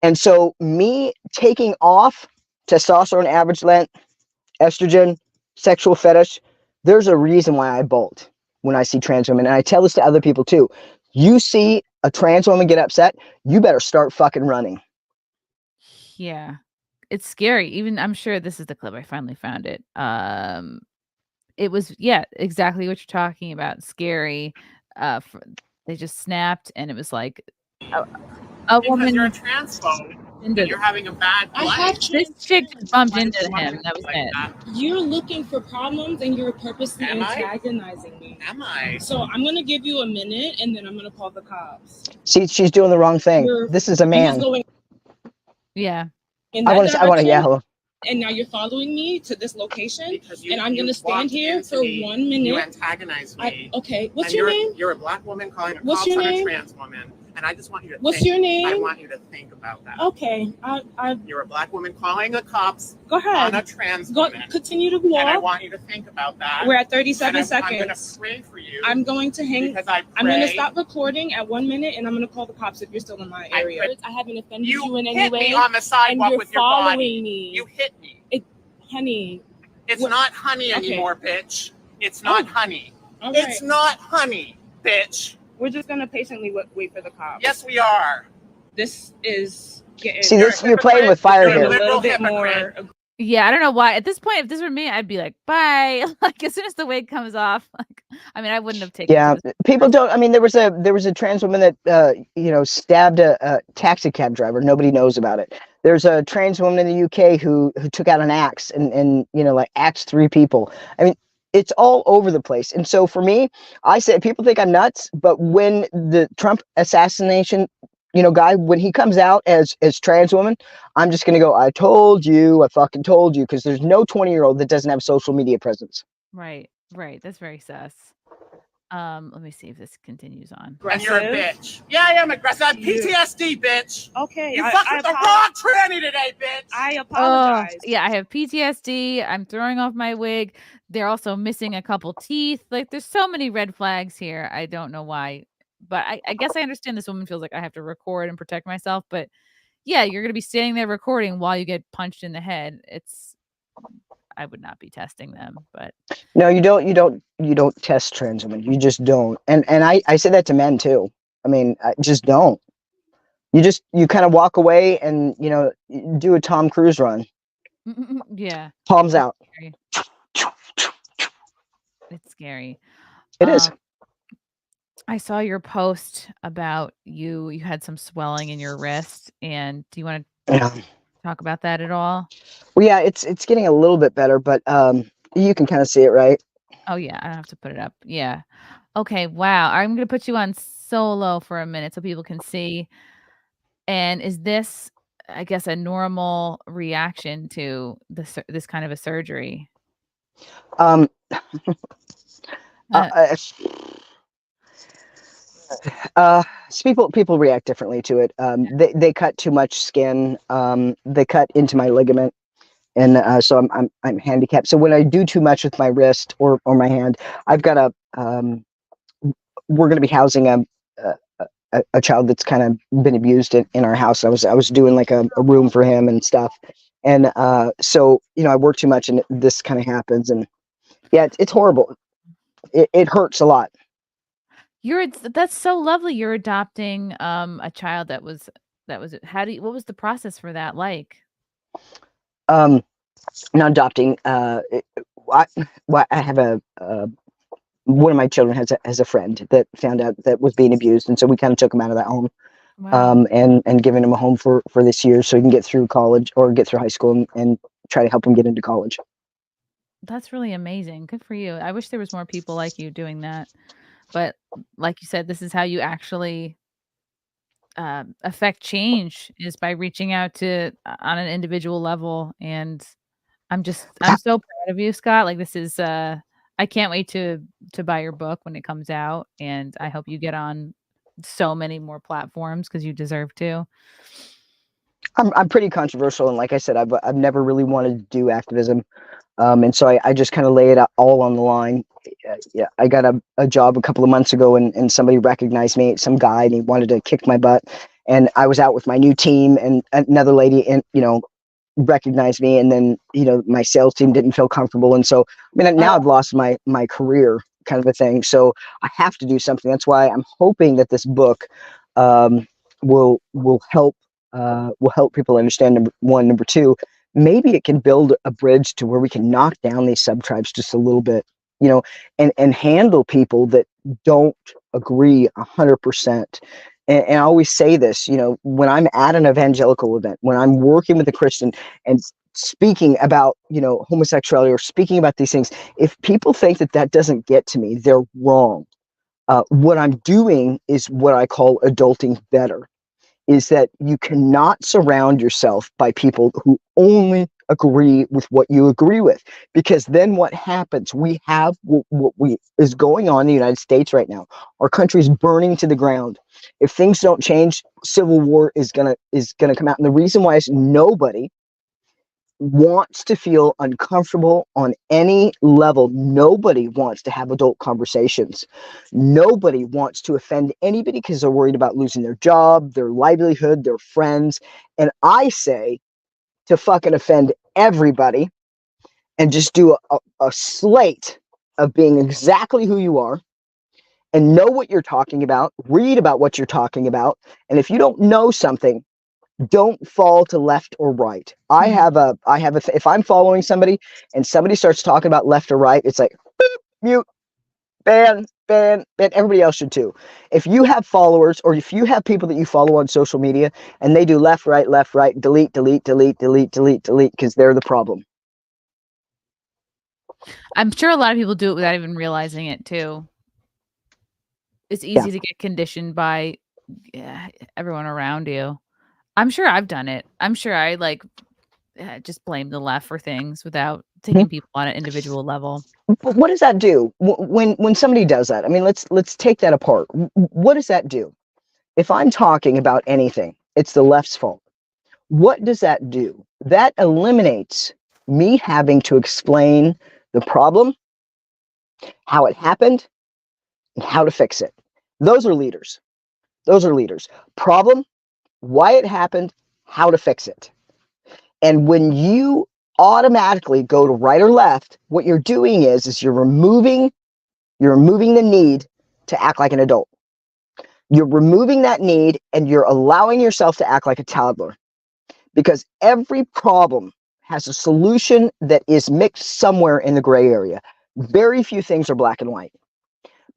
Speaker 7: And so me taking off testosterone, average length, estrogen, sexual fetish, there's a reason why I bolt when I see trans women. And I tell this to other people too. You see a trans woman get upset, you better start fucking running.
Speaker 1: Yeah. It's scary. Even, I'm sure this is the clip. I finally found it. It was, yeah, exactly what you're talking about. Scary. They just snapped, and it was like a woman.
Speaker 8: You're a transphobe and you're having a bad life.
Speaker 1: This chick just bumped into him. That was it.
Speaker 9: You're looking for problems and you're purposely antagonizing me.
Speaker 8: Am I?
Speaker 9: So I'm gonna give you a minute and then I'm gonna call the cops.
Speaker 7: See, she's doing the wrong thing. This is a man.
Speaker 1: Yeah.
Speaker 7: I want to yell.
Speaker 9: And now you're following me to this location, and I'm going to stand here for 1 minute.
Speaker 8: You antagonize me.
Speaker 9: Okay, what's your name?
Speaker 8: You're a black woman calling a cops on a trans woman, and I just want you to
Speaker 9: What's your name?
Speaker 8: I want you to think about that.
Speaker 9: Okay,
Speaker 8: You're a black woman calling the cops
Speaker 9: go ahead.
Speaker 8: on a trans woman.
Speaker 9: Continue to walk.
Speaker 8: And I want you to think about that.
Speaker 9: We're at 37 seconds.
Speaker 8: I'm going to pray for you.
Speaker 9: I'm going to hang. I'm going to stop recording at 1 minute, and I'm going to call the cops if you're still in my area. I haven't offended you in any way.
Speaker 8: You hit me on the sidewalk with your body.
Speaker 9: Me.
Speaker 8: You hit me.
Speaker 9: Honey.
Speaker 8: It's not honey anymore, bitch. It's not honey.
Speaker 9: Right.
Speaker 8: It's not honey, bitch.
Speaker 9: We're just going to patiently wait for the cops.
Speaker 8: Yes, we are.
Speaker 9: This is getting...
Speaker 7: See, you're playing with fire here.
Speaker 9: A little bit more...
Speaker 1: Yeah, I don't know why. At this point, if this were me, I'd be like, bye. Like, as soon as the wig comes off, like, I mean, I wouldn't have taken.
Speaker 7: Yeah, people don't. I mean, there was a trans woman that stabbed a taxi cab driver. Nobody knows about it. There's a trans woman in the UK who took out an axe and axed 3 people. I mean, it's all over the place. And so for me, I said, people think I'm nuts, but when the Trump assassination guy, when he comes out as trans woman, I'm just going to go, I told you, I fucking told you, because there's no 20-year-old that doesn't have social media presence.
Speaker 1: Right. That's very sus. Let me see if this continues on.
Speaker 8: And you're a bitch. Yeah, I am aggressive. I have PTSD, bitch.
Speaker 9: Okay.
Speaker 8: You fucked with the wrong tranny today, bitch.
Speaker 9: I apologize.
Speaker 1: Yeah, I have PTSD. I'm throwing off my wig. They're also missing a couple teeth. Like, there's so many red flags here. I don't know why. But I guess I understand this woman feels like I have to record and protect myself. But yeah, you're going to be standing there recording while you get punched in the head. I would not be testing them, but
Speaker 7: no, you don't test trans women. You just don't. And I say that to men too. I mean, I just don't. You kind of walk away and, do a Tom Cruise run.
Speaker 1: Yeah.
Speaker 7: Palms out.
Speaker 1: It's scary.
Speaker 7: It is.
Speaker 1: I saw your post about you had some swelling in your wrist, and do you want to
Speaker 7: Yeah.
Speaker 1: talk about that at all?
Speaker 7: Well, yeah, it's getting a little bit better, but you can kind of see it, right?
Speaker 1: Oh yeah, I don't have to put it up. Yeah. Okay, wow. I'm gonna put you on solo for a minute so people can see. And is this, I guess, a normal reaction to this kind of a surgery?
Speaker 7: Um,
Speaker 1: Uh,
Speaker 7: uh, so people react differently to it. They cut too much skin. They cut into my ligament, and so I'm handicapped. So when I do too much with my wrist or my hand, I've got a we're going to be housing a child that's kind of been abused in our house. I was doing like a room for him and stuff, and so I work too much, and this kind of happens, and yeah, it's horrible. It hurts a lot.
Speaker 1: that's so lovely. You're adopting a child that was what was the process for that like?
Speaker 7: Um, Not adopting. I, I have one of my children has a friend that found out that was being abused, and so we kind of took him out of that home,
Speaker 1: Wow.
Speaker 7: and given him a home for this year so he can get through college or get through high school and try to help him get into college.
Speaker 1: That's really amazing. Good for you. I wish there was more people like you doing that. But like you said, this is how you actually affect change is by reaching out to on an individual level. And I'm so proud of you, Scott. Like this is I can't wait to buy your book when it comes out, and I hope you get on so many more platforms because you deserve to.
Speaker 7: I'm pretty controversial, and like I said, I've never really wanted to do activism, and so I just kind of lay it out all on the line. Yeah, I got a job a couple of months ago, and somebody recognized me, some guy, and he wanted to kick my butt, and I was out with my new team, and another lady, and recognized me, and then my sales team didn't feel comfortable, and so now I've lost my career, kind of a thing. So I have to do something. That's why I'm hoping that this book will help people understand, number one. Number two, maybe it can build a bridge to where we can knock down these sub-tribes just a little bit, and handle people that don't agree 100%. And I always say this, when I'm at an evangelical event, when I'm working with a Christian and speaking about, homosexuality or speaking about these things, if people think that doesn't get to me, they're wrong. What I'm doing is what I call adulting better, is that you cannot surround yourself by people who only agree with what you agree with, because then what happens? We have what is going on in the United States right now. Our country is burning to the ground. If things don't change, civil war is gonna come out. And the reason why is nobody wants to feel uncomfortable on any level. Nobody wants to have adult conversations. Nobody wants to offend anybody because they're worried about losing their job, their livelihood, their friends. And I say to fucking offend everybody and just do a slate of being exactly who you are, and know what you're talking about, read about what you're talking about. And if you don't know something, don't fall to left or right. I have if I'm following somebody and somebody starts talking about left or right, it's like boop, mute, ban. Everybody else should too. If you have followers, or if you have people that you follow on social media and they do left, right, delete, because they're the problem.
Speaker 1: I'm sure a lot of people do it without even realizing it too. It's easy to get conditioned by everyone around you. I'm sure I've done it. I'm sure I just blame the left for things without taking people on an individual level.
Speaker 7: But what does that do when somebody does that? I mean, let's take that apart. What does that do? If I'm talking about anything, it's the left's fault. What does that do? That eliminates me having to explain the problem, how it happened, and how to fix it. Those are leaders. Problem, why it happened, how to fix it. And when you automatically go to right or left, what you're doing is you're removing the need to act like an adult. You're removing that need, and you're allowing yourself to act like a toddler, because every problem has a solution that is mixed somewhere in the gray area. Very few things are black and white.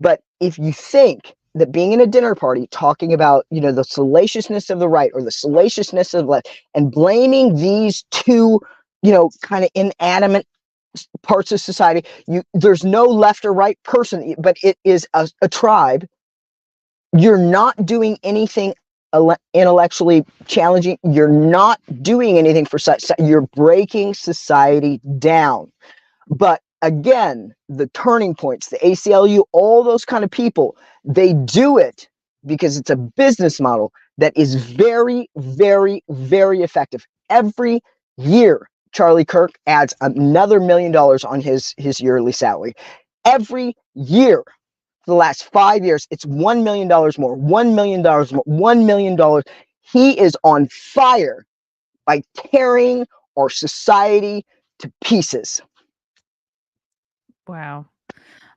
Speaker 7: But if you think that being in a dinner party, talking about, the salaciousness of the right or the salaciousness of the left, and blaming these two, kind of inanimate parts of society, there's no left or right person, but it is a tribe. You're not doing anything intellectually challenging. You're not doing anything for such. You're breaking society down. But again, the turning points, the ACLU, all those kind of people, they do it because it's a business model that is very, very, very effective. Every year, Charlie Kirk adds another $1 million on his yearly salary. Every year. For the last 5 years, it's $1 million more, $1 million more, $1 million. He is on fire by tearing our society to pieces.
Speaker 1: Wow.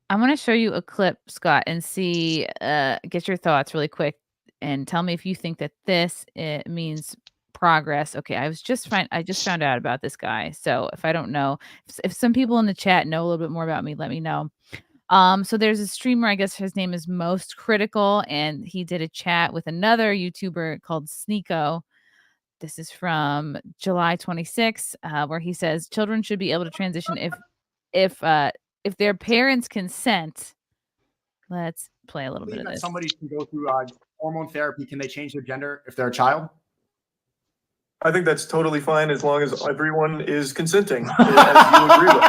Speaker 1: I'm going to show you a clip, Scott, and see, get your thoughts really quick and tell me if you think that this means progress. Okay, I just found out about this guy. So if I don't know, if some people in the chat know a little bit more about me, let me know. So there's a streamer, I guess his name is Most Critical, and he did a chat with another YouTuber called Sneeko. This is from July 26th, where he says children should be able to transition if their parents consent. Let's play a little bit of this.
Speaker 10: Somebody can go through hormone therapy. Can they change their gender if they're a child?
Speaker 11: I think that's totally fine as long as everyone is consenting, as you agree with.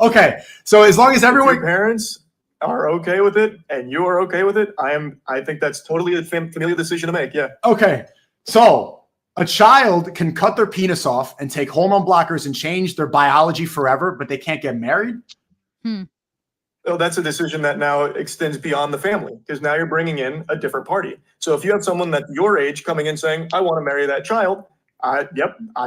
Speaker 10: Okay, so as long as everyone,
Speaker 11: if your parents are okay with it and you are okay with it, I think that's totally a familial decision to make. Yeah.
Speaker 10: Okay, so a child can cut their penis off and take hormone blockers and change their biology forever, but they can't get married.
Speaker 11: Well, that's a decision that now extends beyond the family, because now you're bringing in a different party. So if you have someone that your age coming in saying, I want to marry that child, I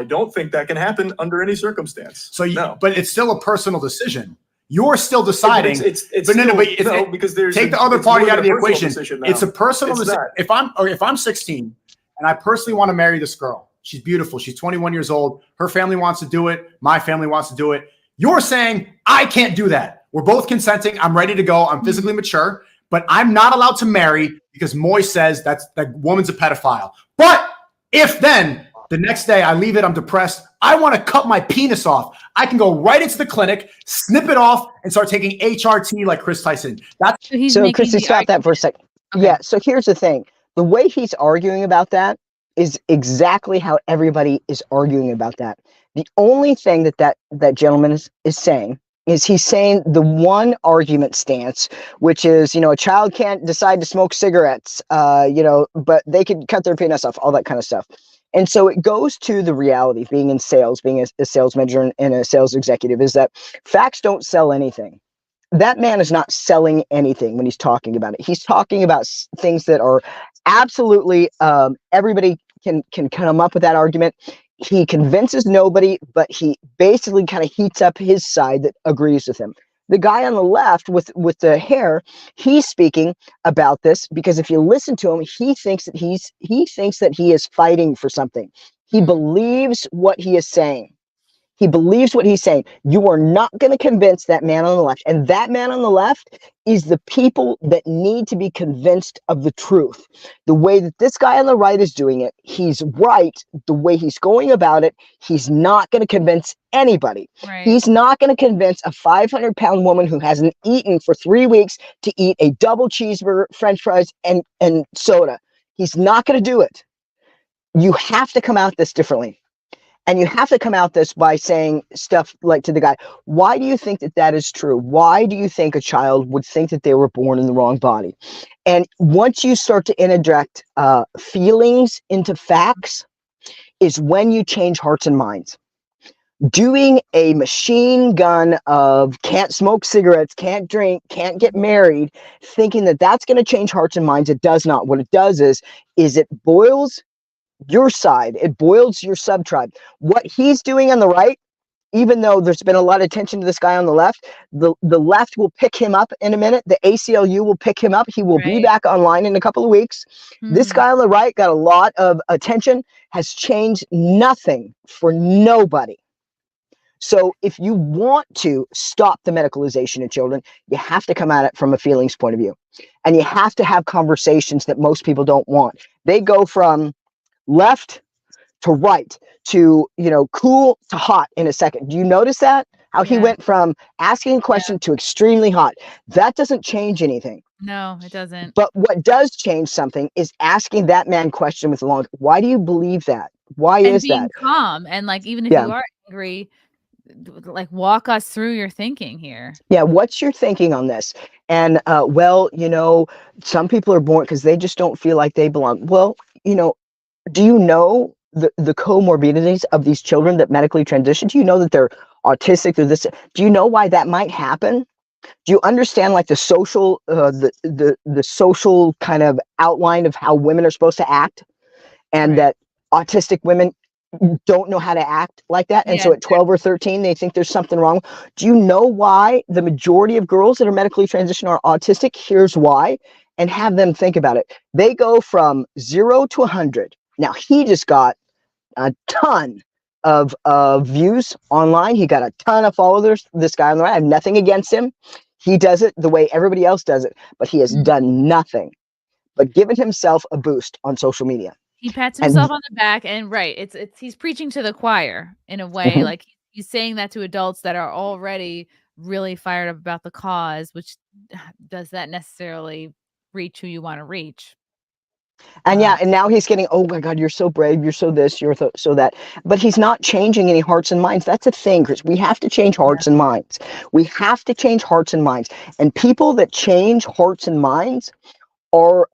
Speaker 11: don't think that can happen under any circumstance.
Speaker 10: So,
Speaker 11: no.
Speaker 10: But it's still a personal decision. You're still deciding.
Speaker 11: Because there's
Speaker 10: take the other party out of the equation. It's a personal
Speaker 11: decision.
Speaker 10: If I'm 16 and I personally want to marry this girl, she's beautiful. She's 21 years old. Her family wants to do it. My family wants to do it. You're saying I can't do that. We're both consenting. I'm ready to go. I'm physically mature, but I'm not allowed to marry because Moy says that woman's a pedophile. But if then the next day I leave it, I'm depressed, I want to cut my penis off, I can go right into the clinic, snip it off, and start taking HRT like Chris Tyson.
Speaker 7: So Chrissy, stop that for a second. Okay. Yeah, so here's the thing. The way he's arguing about that is exactly how everybody is arguing about that. The only thing that gentleman is saying is he's saying the one argument stance, which is, a child can't decide to smoke cigarettes, but they could cut their penis off, all that kind of stuff. And so it goes to the reality of being in sales, being a sales manager and a sales executive, is that facts don't sell anything. That man is not selling anything when he's talking about it. He's talking about things that are absolutely, everybody can come up with that argument. He convinces nobody, but he basically kind of heats up his side that agrees with him. The guy on the left with the hair, he's speaking about this because if you listen to him, he thinks that he is fighting for something. He believes what he is saying. He believes what he's saying. You are not going to convince that man on the left. And that man on the left is the people that need to be convinced of the truth. The way that this guy on the right is doing it, he's right. The way he's going about it, he's not going to convince anybody.
Speaker 1: Right.
Speaker 7: He's not going to convince a 500-pound woman who hasn't eaten for 3 weeks to eat a double cheeseburger, French fries, and soda. He's not going to do it. You have to come out this differently. And you have to come out this by saying stuff like to the guy, why do you think that is true? Why do you think a child would think that they were born in the wrong body? And once you start to interject feelings into facts is when you change hearts and minds. Doing a machine gun of can't smoke cigarettes, can't drink, can't get married, thinking that that's going to change hearts and minds, it does not. What it does is it boils your side, it boils your sub-tribe. What he's doing on the right, even though there's been a lot of attention to this guy on the left, the left will pick him up in a minute. The ACLU will pick him up. He will be back online in a couple of weeks. This guy on the right got a lot of attention, has changed nothing for nobody. So if you want to stop the medicalization of children, you have to come at it from a feelings point of view. And you have to have conversations that most people don't want. They go from left to right to, cool to hot in a second. Do you notice that? How he went from asking a question to extremely hot. That doesn't change anything.
Speaker 1: No, it doesn't.
Speaker 7: But what does change something is asking that man question with long, why do you believe that? Why is
Speaker 1: being
Speaker 7: that?
Speaker 1: calm and like, even if you are angry, like walk us through your thinking here.
Speaker 7: Yeah, what's your thinking on this? And some people are born because they just don't feel like they belong. Well, do you know the comorbidities of these children that medically transition? Do you know that they're autistic or this? Do you know why that might happen? Do you understand like the social the social kind of outline of how women are supposed to act, and that autistic women don't know how to act like that, and so at 12 or 13 they think there's something wrong? Do you know why the majority of girls that are medically transitioned are autistic? Here's why, and have them think about it. They go from 0 to 100. Now he just got a ton of views online. He got a ton of followers. This guy on the right, I have nothing against him. He does it the way everybody else does it, but he has done nothing but given himself a boost on social media.
Speaker 1: He pats himself on the back, and it's he's preaching to the choir in a way. Like he's saying that to adults that are already really fired up about the cause, which does that necessarily reach who you want to reach?
Speaker 7: And and now he's getting, oh my God, you're so brave, you're so this, you're so that. But he's not changing any hearts and minds. That's a thing, Chris. We have to change hearts and minds. We have to change hearts and minds. And people that change hearts and minds are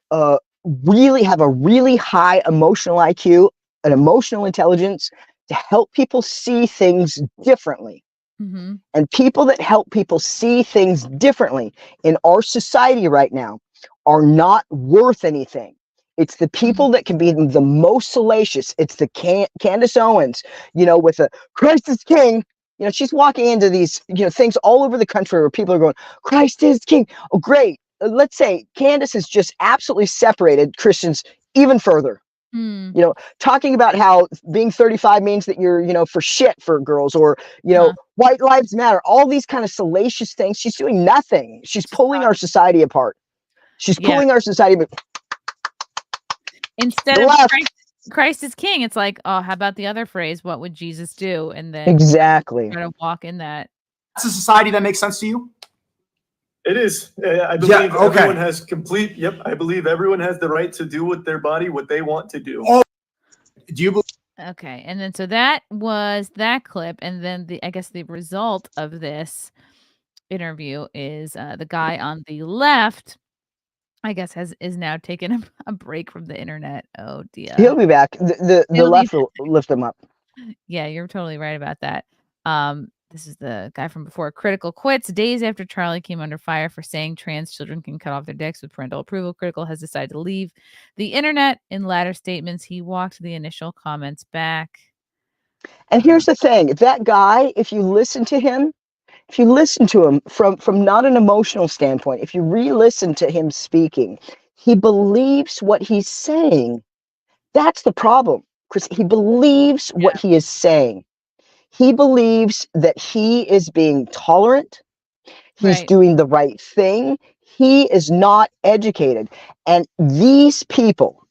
Speaker 7: really have a really high emotional IQ, an emotional intelligence to help people see things differently. And people that help people see things differently in our society right now are not worth anything. It's the people that can be the most salacious. It's the Candace Owens, with a Christ is King. She's walking into these, things all over the country where people are going, Christ is King. Oh, great. Let's say Candace has just absolutely separated Christians even further. Talking about how being 35 means that you're, for shit for girls, or, white lives matter, all these kind of salacious things. She's doing nothing. She's pulling our society apart. She's pulling our society apart.
Speaker 1: Instead of Christ is King, it's like, oh, how about the other phrase? What would Jesus do? And then
Speaker 7: exactly
Speaker 1: try to walk in that.
Speaker 10: That's a society that makes sense to you?
Speaker 11: It is. I believe everyone has complete. Yep. I believe everyone has the right to do with their body what they want to do.
Speaker 10: Oh, do you believe?
Speaker 1: Okay. And then, so that was that clip. And then I guess the result of this interview is the guy on the left, I guess, is now taking a break from the internet. Oh dear.
Speaker 7: He'll be back. The left will lift him up.
Speaker 1: Yeah, you're totally right about that. This is the guy from before. Critical quits days after Charlie came under fire for saying trans children can cut off their dicks with parental approval. Critical has decided to leave the internet. In latter statements, he walked the initial comments back.
Speaker 7: And here's the thing. That guy, if you listen to him from not an emotional standpoint, if you re-listen to him speaking, he believes what he's saying. That's the problem, Chris. He believes what he is saying. He believes that he is being tolerant. He's doing the right thing. He is not educated. And these people,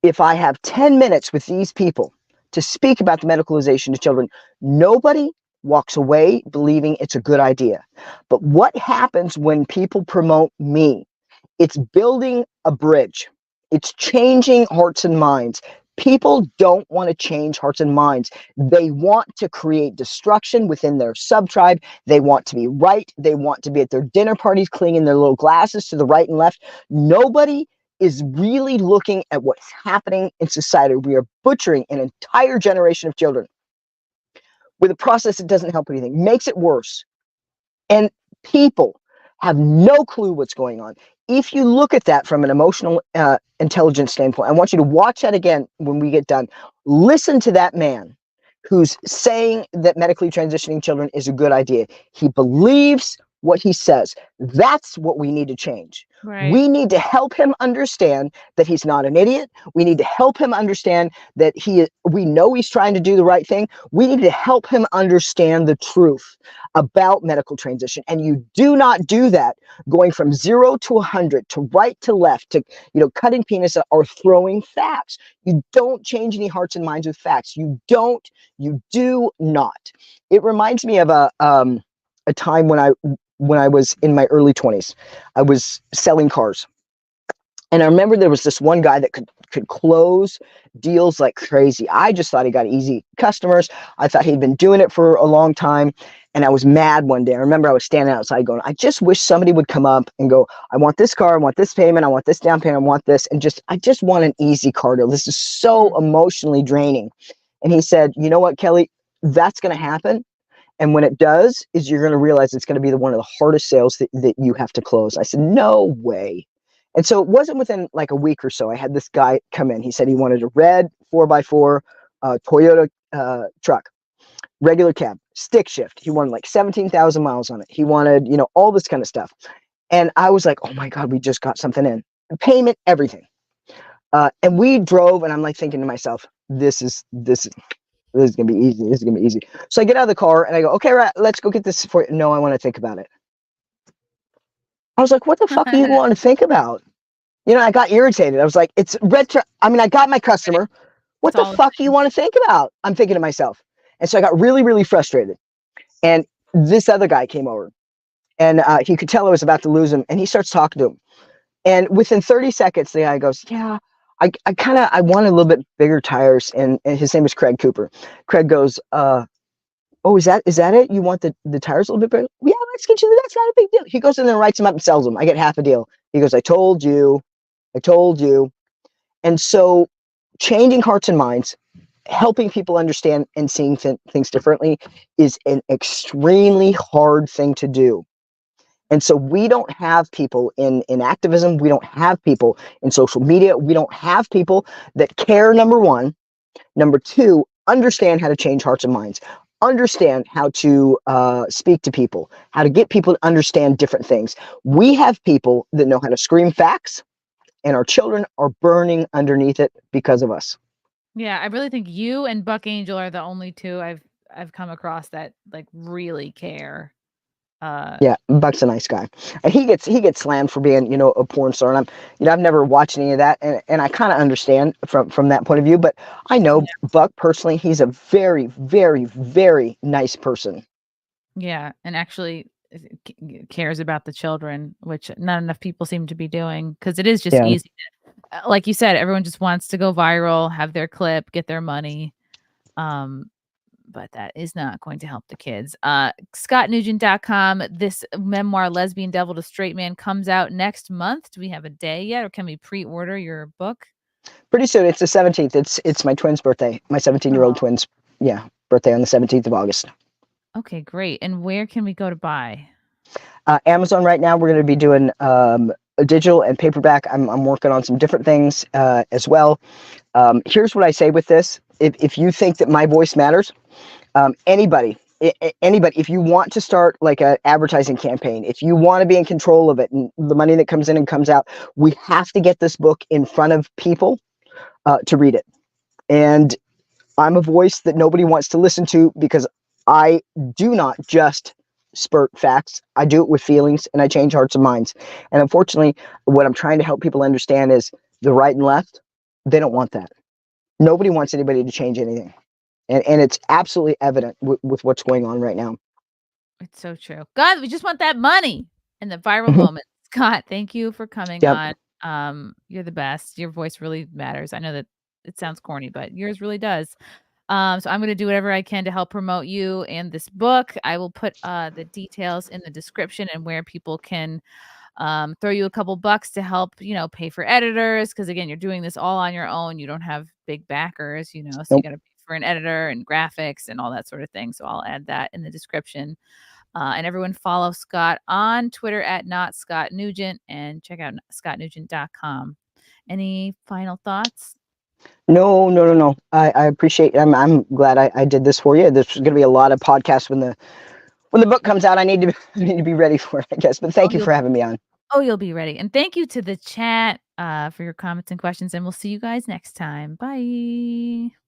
Speaker 7: if I have 10 minutes with these people to speak about the medicalization of children, nobody walks away believing it's a good idea. But what happens when people promote me? It's building a bridge. It's changing hearts and minds. People don't want to change hearts and minds. They want to create destruction within their sub-tribe. They want to be right. They want to be at their dinner parties clinging their little glasses to the right and left. Nobody is really looking at what's happening in society. We are butchering an entire generation of children with a process that doesn't help anything, makes it worse. And people have no clue what's going on. If you look at that from an emotional intelligence standpoint, I want you to watch that again when we get done. Listen to that man who's saying that medically transitioning children is a good idea. He believes what he says. That's what we need to change.
Speaker 1: Right.
Speaker 7: We need to help him understand that he's not an idiot. We need to help him understand that we know he's trying to do the right thing. We need to help him understand the truth about medical transition. And you do not do that going from 0 to 100, to right to left, to, cutting penis or throwing facts. You don't change any hearts and minds with facts. You do not. It reminds me of a time when I was in my early 20s. I was selling cars. And I remember there was this one guy that could close deals like crazy. I just thought he got easy customers. I thought he'd been doing it for a long time. And I was mad one day. I remember I was standing outside going, I just wish somebody would come up and go, I want this car, I want this payment, I want this down payment, I want this. And I just want an easy car deal. This is so emotionally draining. And he said, you know what, Kelly, that's going to happen. And when it does, is you're going to realize it's going to be one of the hardest sales that you have to close. I said, no way. And so it wasn't within like a week or so. I had this guy come in. He said he wanted a red 4x4 Toyota truck, regular cab, stick shift. He wanted like 17,000 miles on it. He wanted, all this kind of stuff. And I was like, oh my God, we just got something in. Payment, everything. And we drove, and I'm like thinking to myself, this is going to be easy. This is going to be easy. So I get out of the car and I go, okay, right, let's go get this for you. No, I want to think about it. I was like, what the fuck do you want to think about? I got irritated. I was like, it's red. I got my customer. What the fuck do you want to think about? I'm thinking to myself. And so I got really, really frustrated. And this other guy came over, and he could tell I was about to lose him. And he starts talking to him. And within 30 seconds, the guy goes, yeah, I want a little bit bigger tires. And his name is Craig Cooper. Craig goes, oh, is that it? You want the tires a little bit bigger? Yeah, let's get you. That's not a big deal. He goes in there and writes them up and sells them. I get half a deal. He goes, I told you. And so changing hearts and minds, helping people understand and seeing things differently is an extremely hard thing to do. And so we don't have people in activism. We don't have people in social media. We don't have people that care, number one. Number two, understand how to change hearts and minds. Understand how to speak to people, how to get people to understand different things. We have people that know how to scream facts, and our children are burning underneath it because of us.
Speaker 1: Yeah, I really think you and Buck Angel are the only two I've come across that like really care.
Speaker 7: Yeah, Buck's a nice guy, and he gets slammed for being a porn star. And I've never watched any of that, and I kind of understand from that point of view. But I know Buck personally; he's a very, very, very nice person.
Speaker 1: Yeah, and actually cares about the children, which not enough people seem to be doing, because it is just easy. Like you said, everyone just wants to go viral, have their clip, get their money. But that is not going to help the kids. ScottNugent.com. This memoir, Lesbian Devil to Straight Man, comes out next month. Do we have a day yet, or can we pre-order your book?
Speaker 7: Pretty soon. It's the 17th. It's my twins' birthday. My 17-year-old twins. Yeah, birthday on the 17th of August.
Speaker 1: Okay, great. And where can we go to buy?
Speaker 7: Amazon right now. We're going to be doing digital and paperback. I'm working on some different things as well. Here's what I say with this. If you think that my voice matters, anybody, if you want to start like an advertising campaign, if you want to be in control of it and the money that comes in and comes out, we have to get this book in front of people to read it. And I'm a voice that nobody wants to listen to, because I do not just spurt facts. I do it with feelings, and I change hearts and minds. And unfortunately, what I'm trying to help people understand is the right and left, they don't want that. Nobody wants anybody to change anything. And it's absolutely evident with what's going on right now.
Speaker 1: It's so true. God, we just want that money and the viral moment. Scott, thank you for coming on. You're the best. Your voice really matters. I know that it sounds corny, but yours really does. So I'm going to do whatever I can to help promote you and this book. I will put the details in the description and where people can throw you a couple bucks to help, pay for editors. Because again, you're doing this all on your own. You don't have big backers, so you got to pay for an editor and graphics and all that sort of thing. So I'll add that in the description. And everyone follow Scott on Twitter at @NotScottNugent, and check out ScottNugent.com. Any final thoughts?
Speaker 7: No. I appreciate it. I'm glad I did this for you. There's going to be a lot of podcasts when the book comes out. I need to be ready for it, I guess. But thank you for having me on.
Speaker 1: Oh, you'll be ready. And thank you to the chat for your comments and questions. And we'll see you guys next time. Bye.